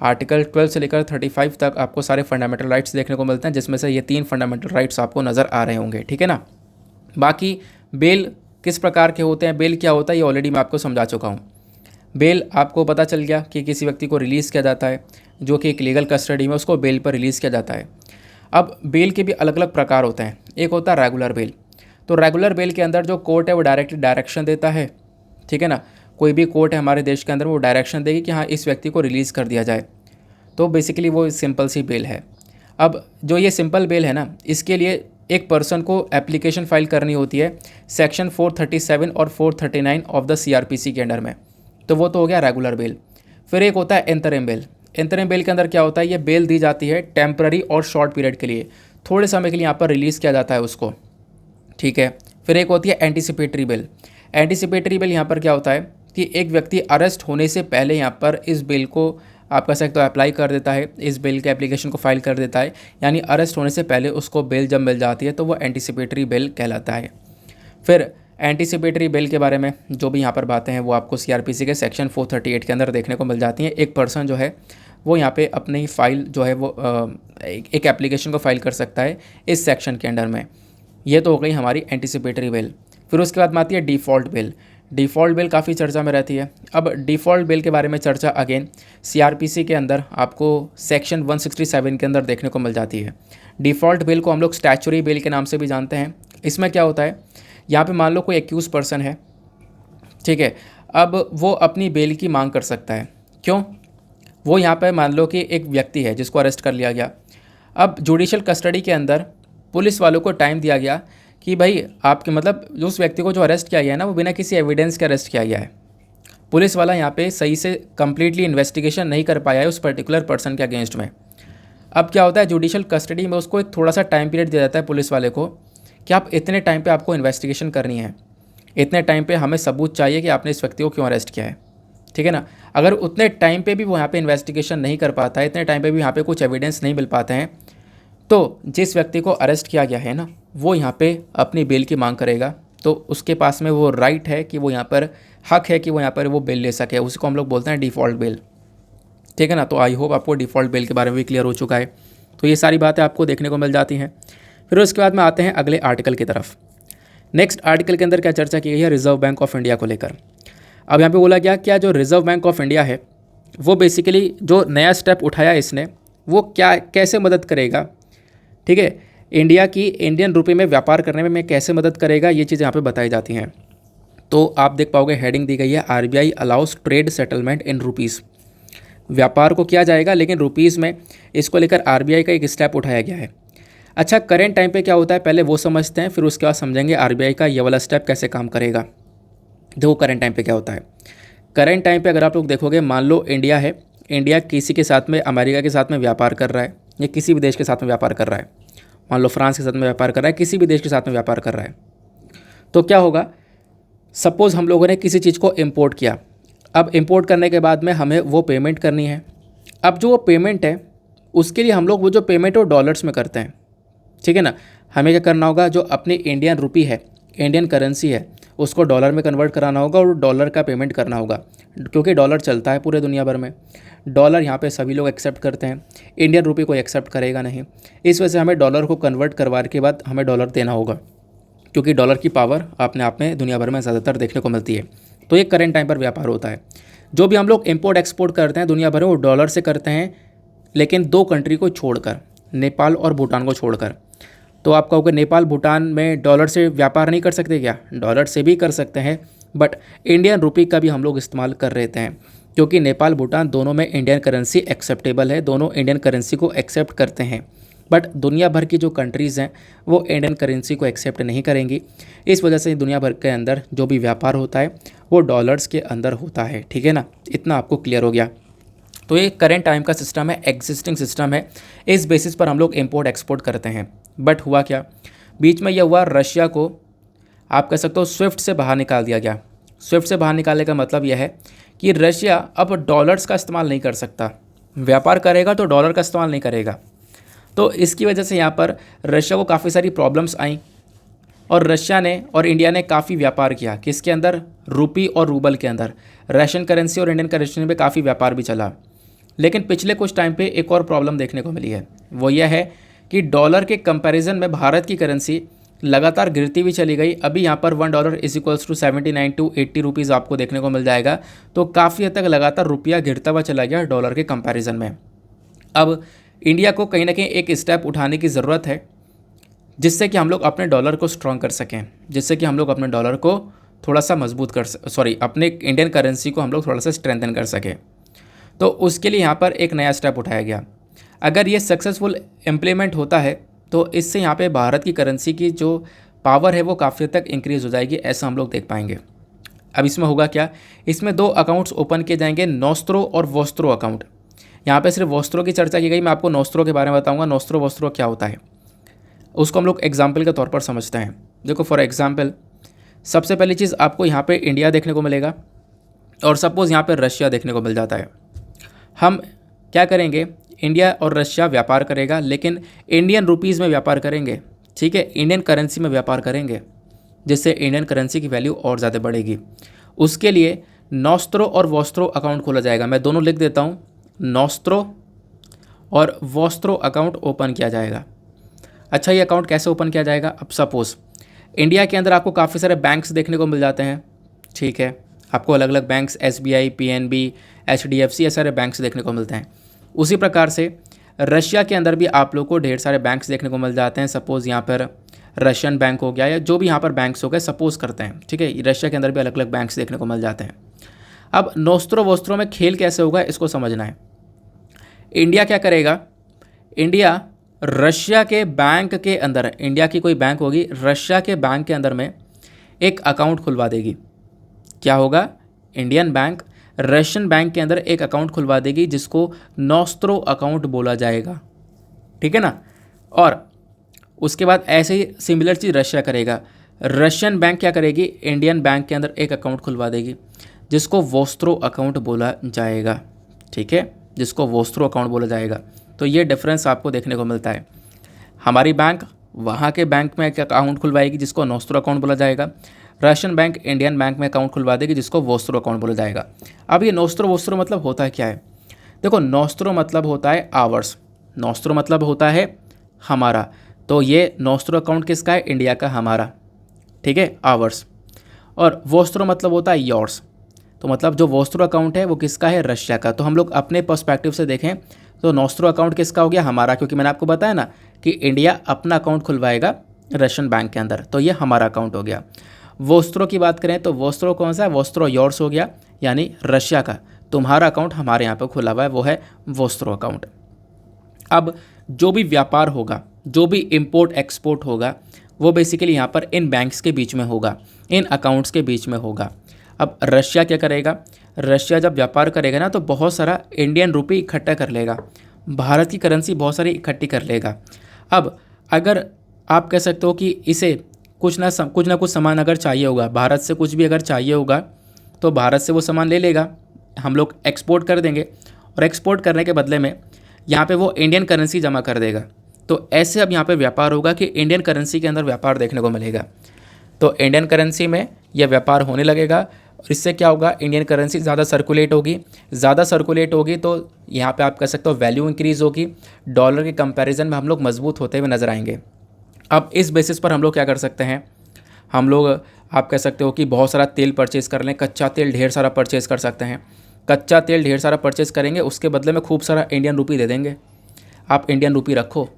आर्टिकल 12 से लेकर 35 तक आपको सारे फंडामेंटल राइट्स देखने को मिलते हैं, जिसमें से ये 3 फंडामेंटल राइट्स आपको नज़र आ रहे होंगे, ठीक है ना। बाकी बेल किस प्रकार के होते हैं, बेल क्या होता है, ये ऑलरेडी मैं आपको समझा चुका हूँ। बेल आपको पता चल गया कि किसी व्यक्ति को रिलीज़ किया जाता है जो कि एक लीगल कस्टडी में, उसको बेल पर रिलीज़ किया जाता है। अब बेल के भी अलग अलग प्रकार होते हैं। एक होता है रेगुलर बेल। तो रेगुलर बेल के अंदर जो कोर्ट है वो डायरेक्शन देता है, ठीक है ना। कोई भी कोर्ट है हमारे देश के अंदर वो डायरेक्शन देगी कि हाँ इस व्यक्ति को रिलीज़ कर दिया जाए। तो बेसिकली वो सिंपल सी बेल है। अब जो ये सिंपल बेल है ना, इसके लिए एक पर्सन को एप्लीकेशन फाइल करनी होती है सेक्शन 437 और 439 ऑफ द CRPC के अंडर में। तो वो तो हो गया रेगुलर बेल। फिर एक होता है इंतरिम बेल। इंतरिम बेल के अंदर क्या होता है, ये बेल दी जाती है टेम्पररी और शॉर्ट पीरियड के लिए, थोड़े समय के लिए यहाँ पर रिलीज़ किया जाता है उसको, ठीक है। फिर एक होती है एंटीसिपेटरी बेल। एंटीसिपेटरी बेल यहाँ पर क्या होता है कि एक व्यक्ति अरेस्ट होने से पहले यहाँ पर इस बेल को आप कह सकते हो अप्लाई कर देता है, इस बेल के एप्लीकेशन को फाइल कर देता है, यानी अरेस्ट होने से पहले उसको बेल जब मिल जाती है तो वो एंटीसिपेटरी बेल कहलाता है। फिर एंटीसिपेटरी बेल के बारे में जो भी यहाँ पर बातें हैं वो आपको CRPC के सेक्शन 438 के अंदर देखने को मिल जाती हैं। एक पर्सन जो है वो यहाँ पे अपनी फाइल जो है वो एक एप्लीकेशन को फाइल कर सकता है इस सेक्शन के अंडर में। ये तो हो गई हमारी एंटीसिपेटरी बेल। फिर उसके बाद में आती है डिफ़ॉल्ट बेल। डिफ़ॉल्ट बेल काफ़ी चर्चा में रहती है। अब डिफ़ॉल्ट बेल के बारे में चर्चा अगेन CRPC के अंदर आपको सेक्शन 167 के अंदर देखने को मिल जाती है। डिफ़ॉल्ट बेल को हम लोग स्टैचुरी बेल के नाम से भी जानते हैं। इसमें क्या होता है, यहाँ पे मान लो कोई एक्यूज पर्सन है, ठीक है। अब वो अपनी बेल की मांग कर सकता है। क्यों? वो यहाँ पे मान लो कि एक व्यक्ति है जिसको अरेस्ट कर लिया गया। अब जुडिशल कस्टडी के अंदर पुलिस वालों को टाइम दिया गया कि भाई आपके मतलब उस व्यक्ति को जो अरेस्ट किया गया है ना, वो बिना किसी एविडेंस के अरेस्ट किया गया है। पुलिस वाला यहाँ पे सही से कंप्लीटली इन्वेस्टिगेशन नहीं कर पाया है उस पर्टिकुलर पर्सन के अगेंस्ट में। अब क्या होता है, जुडिशल कस्टडी में उसको एक थोड़ा सा टाइम पीरियड दिया जाता है पुलिस वाले को कि आप इतने टाइम पे आपको इन्वेस्टिगेशन करनी है, इतने टाइम पे हमें सबूत चाहिए कि आपने इस व्यक्ति को क्यों अरेस्ट किया है, ठीक है ना। अगर उतने टाइम पे भी वो यहाँ पे इन्वेस्टिगेशन नहीं कर पाता है, इतने टाइम पे भी यहाँ पे कुछ एविडेंस नहीं मिल पाते हैं, तो जिस व्यक्ति को अरेस्ट किया गया है ना, वो यहाँ पे अपनी बेल की मांग करेगा। तो उसके पास में वो राइट है कि वो यहाँ पर हक है कि वो यहाँ पर वो बेल ले सके। उसको हम लोग बोलते हैं डिफ़ॉल्ट बेल, ठीक है ना। तो आई होप आपको डिफ़ॉल्ट बेल के बारे में भी क्लियर हो चुका है। तो ये सारी बातें आपको देखने को मिल जाती हैं। फिर उसके बाद में आते हैं अगले आर्टिकल की तरफ। नेक्स्ट आर्टिकल के अंदर क्या चर्चा की गई है, रिजर्व बैंक ऑफ इंडिया को लेकर। अब यहाँ पे बोला गया क्या जो रिजर्व बैंक ऑफ इंडिया है वो बेसिकली जो नया स्टेप उठाया इसने वो क्या कैसे मदद करेगा, ठीक है, इंडिया की इंडियन रुपये में व्यापार करने में कैसे मदद करेगा, ये चीज़ यहाँ पे बताई जाती हैं। तो आप देख पाओगे हेडिंग दी गई है RBI allow us trade settlement in rupees. व्यापार को किया जाएगा लेकिन रुपीज़ में, इसको लेकर RBI का एक स्टेप उठाया गया है। अच्छा, करेंट टाइम पे क्या होता है पहले वो समझते हैं, फिर उसके बाद समझेंगे RBI का ये वाला स्टेप कैसे काम करेगा। देखो करेंट टाइम पे क्या होता है। करेंट टाइम पे अगर आप लोग देखोगे, मान लो इंडिया है, इंडिया किसी के साथ में, अमेरिका के साथ में व्यापार कर रहा है या किसी भी देश के साथ में व्यापार कर रहा है, मान लो फ्रांस के साथ में व्यापार कर रहा है, किसी भी देश के साथ में व्यापार कर रहा है, तो क्या होगा, सपोज़ हम लोगों ने किसी चीज़ को इम्पोर्ट किया। अब इम्पोर्ट करने के बाद में हमें वो पेमेंट करनी है। अब जो वो पेमेंट है उसके लिए हम लोग वो जो पेमेंट है वो डॉलर्स में करते हैं, ठीक है ना। हमें क्या करना होगा, जो अपनी इंडियन रुपी है, इंडियन करेंसी है, उसको डॉलर में कन्वर्ट कराना होगा और डॉलर का पेमेंट करना होगा, क्योंकि डॉलर चलता है पूरे दुनिया भर में। डॉलर यहाँ पे सभी लोग एक्सेप्ट करते हैं, इंडियन रुपये कोई एक्सेप्ट करेगा नहीं। इस वजह से हमें डॉलर को कन्वर्ट करवाने के बाद हमें डॉलर देना होगा, क्योंकि डॉलर की पावर अपने आप में दुनिया भर में ज़्यादातर देखने को मिलती है। तो ये करंट टाइम पर व्यापार होता है। जो भी हम लोग इंपोर्ट एक्सपोर्ट करते हैं दुनिया भर में वो डॉलर से करते हैं, लेकिन 2 कंट्री को छोड़कर, नेपाल और भूटान को छोड़कर। तो आप कहोगे नेपाल भूटान में डॉलर से व्यापार नहीं कर सकते क्या? डॉलर से भी कर सकते हैं, बट इंडियन रुपये का भी हम लोग इस्तेमाल कर रहे हैं, क्योंकि नेपाल भूटान दोनों में इंडियन करेंसी एक्सेप्टेबल है, दोनों इंडियन करेंसी को एक्सेप्ट करते हैं। बट दुनिया भर की जो कंट्रीज़ हैं वो इंडियन करेंसी को एक्सेप्ट नहीं करेंगी। इस वजह से दुनिया भर के अंदर जो भी व्यापार होता है वो डॉलर्स के अंदर होता है। ठीक है ना, इतना आपको क्लियर हो गया। तो ये करेंट टाइम का सिस्टम है, एग्जिस्टिंग सिस्टम है, इस बेसिस पर हम लोग इंपोर्ट एक्सपोर्ट करते हैं। बट हुआ क्या, बीच में यह हुआ, रशिया को आप कह सकते हो स्विफ्ट से बाहर निकाल दिया गया। स्विफ्ट से बाहर निकालने का मतलब यह है कि रशिया अब डॉलर्स का इस्तेमाल नहीं कर सकता, व्यापार करेगा तो डॉलर का इस्तेमाल नहीं करेगा। तो इसकी वजह से यहाँ पर रशिया को काफ़ी सारी प्रॉब्लम्स आई और रशिया ने और इंडिया ने काफ़ी व्यापार किया। किसके अंदर? रुपी और रूबल के अंदर। रशियन करेंसी और इंडियन करेंसी में काफ़ी व्यापार भी चला। लेकिन पिछले कुछ टाइम पे एक और प्रॉब्लम देखने को मिली है, वो यह है कि डॉलर के कंपैरिजन में भारत की करेंसी लगातार गिरती हुई चली गई। अभी यहाँ पर $1 = 79 to 80 रुपीज़ आपको देखने को मिल जाएगा। तो काफ़ी हद तक लगातार रुपया गिरता हुआ चला गया डॉलर के कंपैरिजन में। अब इंडिया को कहीं ना कहीं एक स्टेप उठाने की ज़रूरत है, जिससे कि हम लोग अपने डॉलर को स्ट्रॉन्ग कर सकें, जिससे कि हम लोग अपने डॉलर को थोड़ा सा मजबूत अपने इंडियन करेंसी को हम लोग थोड़ा सा स्ट्रेंथन कर सकें। तो उसके लिए यहाँ पर एक नया स्टेप उठाया गया। अगर ये सक्सेसफुल इम्प्लीमेंट होता है तो इससे यहाँ पे भारत की करेंसी की जो पावर है वो काफ़ी हद तक इंक्रीज़ हो जाएगी, ऐसा हम लोग देख पाएंगे। अब इसमें होगा क्या, इसमें 2 अकाउंट्स ओपन किए जाएंगे, नोस्त्रो और वोस्त्रो अकाउंट। यहाँ पे सिर्फ वोस्त्रो की चर्चा की गई, मैं आपको नोस्त्रो के बारे में बताऊँगा। नोस्त्रो वोस्त्रो क्या होता है उसको हम लोग एग्जाम्पल के तौर पर समझते हैं। देखो फॉर एग्जाम्पल, सबसे पहली चीज़ आपको यहाँ पे इंडिया देखने को मिलेगा और सपोज़ यहाँ पे रशिया देखने को मिल जाता है। हम क्या करेंगे, इंडिया और रशिया व्यापार करेगा, लेकिन इंडियन रुपीज़ में व्यापार करेंगे। ठीक है, इंडियन करेंसी में व्यापार करेंगे, जिससे इंडियन करेंसी की वैल्यू और ज़्यादा बढ़ेगी। उसके लिए नोस्त्रो और वोस्त्रो अकाउंट खोला जाएगा। मैं दोनों लिख देता हूँ, नोस्त्रो और वोस्त्रो अकाउंट ओपन किया जाएगा। अच्छा, ये अकाउंट कैसे ओपन किया जाएगा? अब सपोज़ इंडिया के अंदर आपको काफ़ी सारे बैंक्स देखने को मिल जाते हैं। ठीक है, आपको अलग अलग बैंक्स SBI, PNB, HDFC ये सारे बैंक्स देखने को मिलते हैं। उसी प्रकार से रशिया के अंदर भी आप लोग को ढेर सारे बैंक्स देखने को मिल जाते हैं। सपोज़ यहाँ पर रशियन बैंक हो गया या जो भी यहाँ पर बैंक्स हो गए, सपोज़ करते हैं। ठीक है, रशिया के अंदर भी अलग अलग बैंक्स देखने को मिल जाते हैं। अब नोस्त्रो वोस्त्रो में खेल कैसे होगा इसको समझना है। इंडिया क्या करेगा, इंडिया रशिया के बैंक के अंदर, इंडिया की कोई बैंक होगी, रशिया के बैंक के अंदर में एक अकाउंट खुलवा देगी। क्या होगा, इंडियन बैंक रशियन बैंक के अंदर एक अकाउंट खुलवा देगी, जिसको नोस्त्रो अकाउंट बोला जाएगा। ठीक है ना। और उसके बाद ऐसे ही सिमिलर चीज़ रशिया करेगा। रशियन बैंक क्या करेगी, इंडियन बैंक के अंदर एक अकाउंट खुलवा देगी, जिसको वोस्त्रो अकाउंट बोला जाएगा। ठीक है, जिसको वोस्त्रो अकाउंट बोला जाएगा। तो ये डिफरेंस आपको देखने को मिलता है। हमारी बैंक वहाँ के बैंक में एक अकाउंट खुलवाएगी, जिसको नोस्त्रो अकाउंट बोला जाएगा। रशियन बैंक इंडियन बैंक में अकाउंट खुलवा देगी, जिसको वोस्त्रो अकाउंट बोला जाएगा। अब ये नोस्त्रो वोस्त्रो मतलब होता है क्या है? देखो, नोस्त्रो मतलब होता है आवर्स, नोस्त्रो मतलब होता है हमारा। तो ये नोस्त्रो अकाउंट किसका है? इंडिया का, हमारा। ठीक है, आवर्स। और वोस्त्रो मतलब होता है योर्स। तो मतलब जो वोस्त्रो अकाउंट है वो किसका है? रशिया का। तो हम लोग अपने पर्सपेक्टिव से देखें तो नोस्त्रो अकाउंट किसका हो गया? हमारा, क्योंकि मैंने आपको बताया ना कि इंडिया अपना अकाउंट खुलवाएगा रशियन बैंक के अंदर, तो ये हमारा अकाउंट हो गया। वोस्त्रो की बात करें तो वोस्त्रो कौन सा है? वोस्त्रो योर्स हो गया, यानी रशिया का। तुम्हारा अकाउंट हमारे यहाँ पर खुला हुआ है, वो है वोस्त्रो अकाउंट। अब जो भी व्यापार होगा, जो भी इंपोर्ट एक्सपोर्ट होगा, वो बेसिकली यहाँ पर इन बैंक्स के बीच में होगा, इन अकाउंट्स के बीच में होगा। अब रशिया क्या करेगा? रशिया जब व्यापार करेगा ना तो बहुत सारा इंडियन रुपये इकट्ठा कर लेगा, भारत की करेंसी बहुत सारी इकट्ठी कर लेगा। अब अगर आप कह सकते हो कि इसे कुछ ना कुछ सामान अगर चाहिए होगा, भारत से कुछ भी अगर चाहिए होगा तो भारत से वो सामान ले लेगा, हम लोग एक्सपोर्ट कर देंगे और एक्सपोर्ट करने के बदले में यहाँ पे वो इंडियन करेंसी जमा कर देगा। तो ऐसे अब यहाँ पे व्यापार होगा कि इंडियन करेंसी के अंदर व्यापार देखने को मिलेगा। तो इंडियन करेंसी में यह व्यापार होने लगेगा और इससे क्या होगा, इंडियन करेंसी ज़्यादा सर्कुलेट होगी तो यहाँ पे आप कह सकते हो वैल्यू इंक्रीज़ होगी, डॉलर के कंपैरिजन में हम लोग मजबूत होते हुए नजर आएंगे। अब इस बेसिस पर हम लोग क्या कर सकते हैं, हम लोग आप कह सकते हो कि बहुत सारा तेल परचेज़ कर लें, कच्चा तेल ढेर सारा परचेज़ कर सकते हैं। कच्चा तेल ढेर सारा परचेज़ करेंगे, उसके बदले में खूब सारा इंडियन रुपी दे देंगे। आप इंडियन रुपी रखो,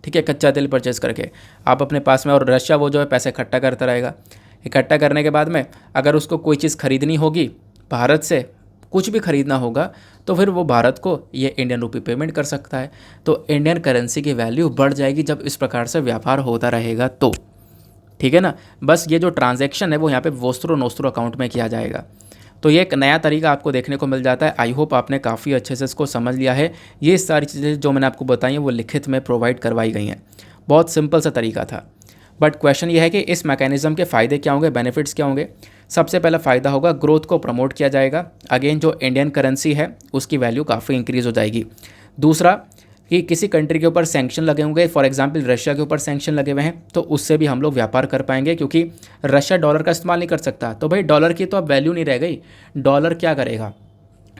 ठीक है, कच्चा तेल परचेज़ करके आप अपने पास में, और रशिया वो जो है पैसे इकट्ठा करता रहेगा। इकट्ठा करने के बाद में अगर उसको कोई चीज़ खरीदनी होगी, भारत से कुछ भी खरीदना होगा, तो फिर वो भारत को ये इंडियन रुपी पेमेंट कर सकता है। तो इंडियन करेंसी की वैल्यू बढ़ जाएगी जब इस प्रकार से व्यापार होता रहेगा तो, ठीक है ना। बस ये जो ट्रांजैक्शन है वो यहाँ पे वोस्त्रो नोस्त्रो अकाउंट में किया जाएगा। तो ये एक नया तरीका आपको देखने को मिल जाता है। आई होप आपने काफ़ी अच्छे से इसको समझ लिया है। ये सारी चीज़ें जो मैंने आपको बताई हैं वो लिखित में प्रोवाइड करवाई गई हैं। बहुत सिंपल सा तरीका था, बट क्वेश्चन ये है कि इस मैकेनिज्म के फ़ायदे क्या होंगे, बेनिफिट्स क्या होंगे। सबसे पहला फ़ायदा होगा ग्रोथ को प्रमोट किया जाएगा। अगेन जो इंडियन करेंसी है उसकी वैल्यू काफ़ी इंक्रीज़ हो जाएगी। दूसरा कि किसी कंट्री के ऊपर सैंक्शन लगे होंगे, फॉर एग्जांपल रशिया के ऊपर सैंक्शन लगे हुए हैं, तो उससे भी हम लोग व्यापार कर पाएंगे, क्योंकि रशिया डॉलर का इस्तेमाल नहीं कर सकता। तो भाई डॉलर की तो अब वैल्यू नहीं रह गई, डॉलर क्या करेगा,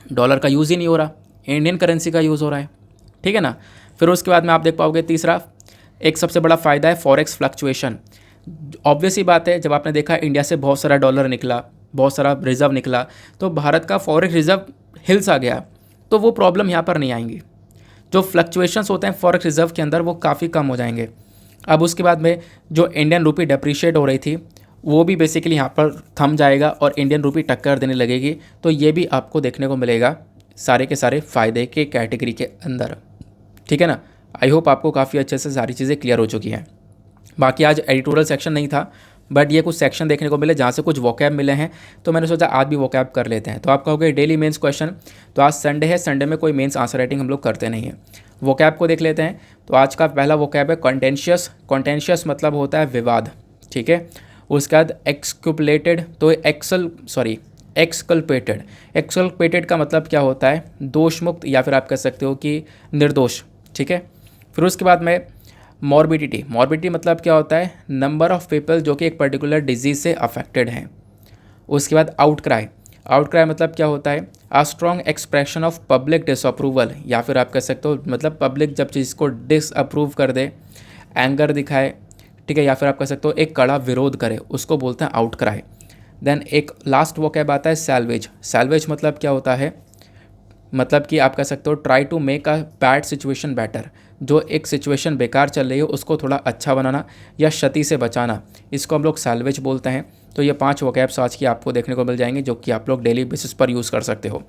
डॉलर का यूज़ ही नहीं हो रहा, इंडियन करेंसी का यूज़ हो रहा है, ठीक है ना। फिर उसके बाद में आप देख पाओगे तीसरा एक सबसे बड़ा फ़ायदा है फॉरेक्स फ्लक्चुएशन। ऑब्वियस ही बात है, जब आपने देखा इंडिया से बहुत सारा डॉलर निकला, बहुत सारा रिज़र्व निकला, तो भारत का फॉरेक्स रिज़र्व हिल्स आ गया, तो वो प्रॉब्लम यहाँ पर नहीं आएंगी। जो फ्लक्चुएशंस होते हैं फॉरेक्स रिज़र्व के अंदर वो काफ़ी कम हो जाएंगे। अब उसके बाद में जो इंडियन रुपी डेप्रीशिएट हो रही थी वो भी बेसिकली यहाँ पर थम जाएगा और इंडियन रुपी टक्कर देने लगेगी। तो ये भी आपको देखने को मिलेगा सारे के सारे फ़ायदे के कैटेगरी के अंदर, ठीक है ना। आई होप आपको काफ़ी अच्छे से सारी चीज़ें क्लियर हो चुकी हैं। बाकी आज एडिटोरियल सेक्शन नहीं था, बट ये कुछ सेक्शन देखने को मिले जहाँ से कुछ वोकैब मिले हैं, तो मैंने सोचा आज भी वोकैब कर लेते हैं। तो आप कहोगे डेली मेंस क्वेश्चन, तो आज संडे है, संडे में कोई मेंस आंसर राइटिंग हम लोग करते नहीं है। वोकैब को देख लेते हैं। तो आज का पहला वोकैब है कॉन्टेंशियस। कॉन्टेंशियस मतलब होता है विवाद, ठीक है। उसके बाद एक्सक्यूपलेटेड, तो एक्सकल्पेटेड। एक्सकल्पेटेड का मतलब क्या होता है, दोष मुक्त, या फिर आप कह सकते हो कि निर्दोष, ठीक है। फिर उसके बाद में मॉर्बिडिटी। मॉर्बिडिटी मतलब क्या होता है, नंबर ऑफ़ पीपल जो कि एक पर्टिकुलर डिजीज़ से अफेक्टेड हैं। उसके बाद आउटक्राई। आउटक्राई मतलब क्या होता है, a strong expression of public disapproval, या फिर आप कह सकते हो मतलब पब्लिक जब चीज़ को डिसअप्रूव कर दे, एंगर दिखाए, ठीक है, या फिर आप कह सकते हो एक कड़ा विरोध करे, उसको बोलते हैं आउटक्राई। देन एक लास्ट वोकैब आता है सैल्वेज। सैल्वेज मतलब क्या होता है, मतलब कि आप कह सकते हो try to make a bad situation better. जो एक सिचुएशन बेकार चल रही है उसको थोड़ा अच्छा बनाना या क्षति से बचाना, इसको हम लोग सैल्वेज बोलते हैं। तो ये 5 वोकैब्स आज की आपको देखने को मिल जाएंगे जो कि आप लोग डेली बेसिस पर यूज़ कर सकते हो।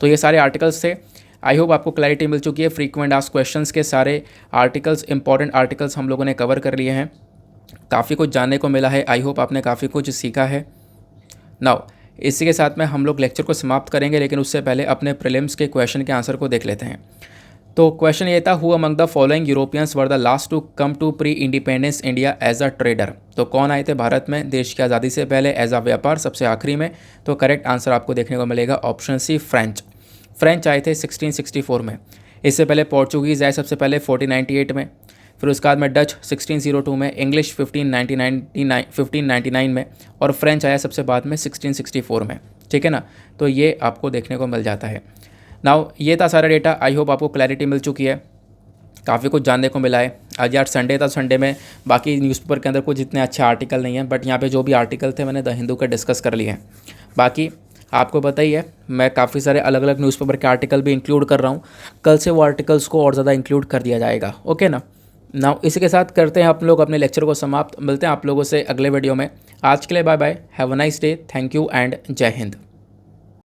तो ये सारे आर्टिकल्स थे। आई होप आपको क्लैरिटी मिल चुकी है। फ्रीक्वेंट आस्क्ड क्वेश्चंस के सारे आर्टिकल्स, इंपॉर्टेंट आर्टिकल्स हम लोगों ने कवर कर लिए हैं। काफ़ी कुछ जानने को मिला है। आई होप आपने काफ़ी कुछ सीखा है। नाउ इसी के साथ में हम लोग लेक्चर को समाप्त करेंगे, लेकिन उससे पहले अपने प्रीलिम्स के क्वेश्चन के आंसर को देख लेते हैं। तो क्वेश्चन ये था, who among the following Europeans were the last to come to pre independence India as a trader. तो कौन आए थे भारत में देश की आज़ादी से पहले एज अ व्यापार, सबसे आखिरी में। तो करेक्ट आंसर आपको देखने को मिलेगा ऑप्शन सी, फ्रेंच। फ्रेंच आए थे 1664 में। इससे पहले पोर्चुगीज़ आए सबसे पहले 1498 में। फिर उसके बाद में डच 1602 में, इंग्लिश 1599 में, और फ्रेंच आया सबसे बाद में 1664 में, ठीक है ना। तो ये आपको देखने को मिल जाता है। नाउ ये था सारा डेटा। आई होप आपको क्लैरिटी मिल चुकी है, काफ़ी कुछ जानने को मिला है। आज यार संडे था, संडे में बाकी न्यूज़पेपर के अंदर कुछ इतने अच्छे आर्टिकल नहीं हैं, बट यहाँ पे जो भी आर्टिकल थे मैंने द हिंदू का डिस्कस कर लिए हैं। बाकी आपको पता ही है मैं काफ़ी सारे अलग अलग न्यूज़पेपर के आर्टिकल भी इंक्लूड कर रहा हूँ। कल से वो आर्टिकल्स को और ज़्यादा इंक्लूड कर दिया जाएगा, ओके ना। नाउ इसी के साथ करते हैं आप लोग अपने लेक्चर को समाप्त। मिलते हैं आप लोगों से अगले वीडियो में। आज के लिए bye bye, have a nice day, thank you and जय हिंद।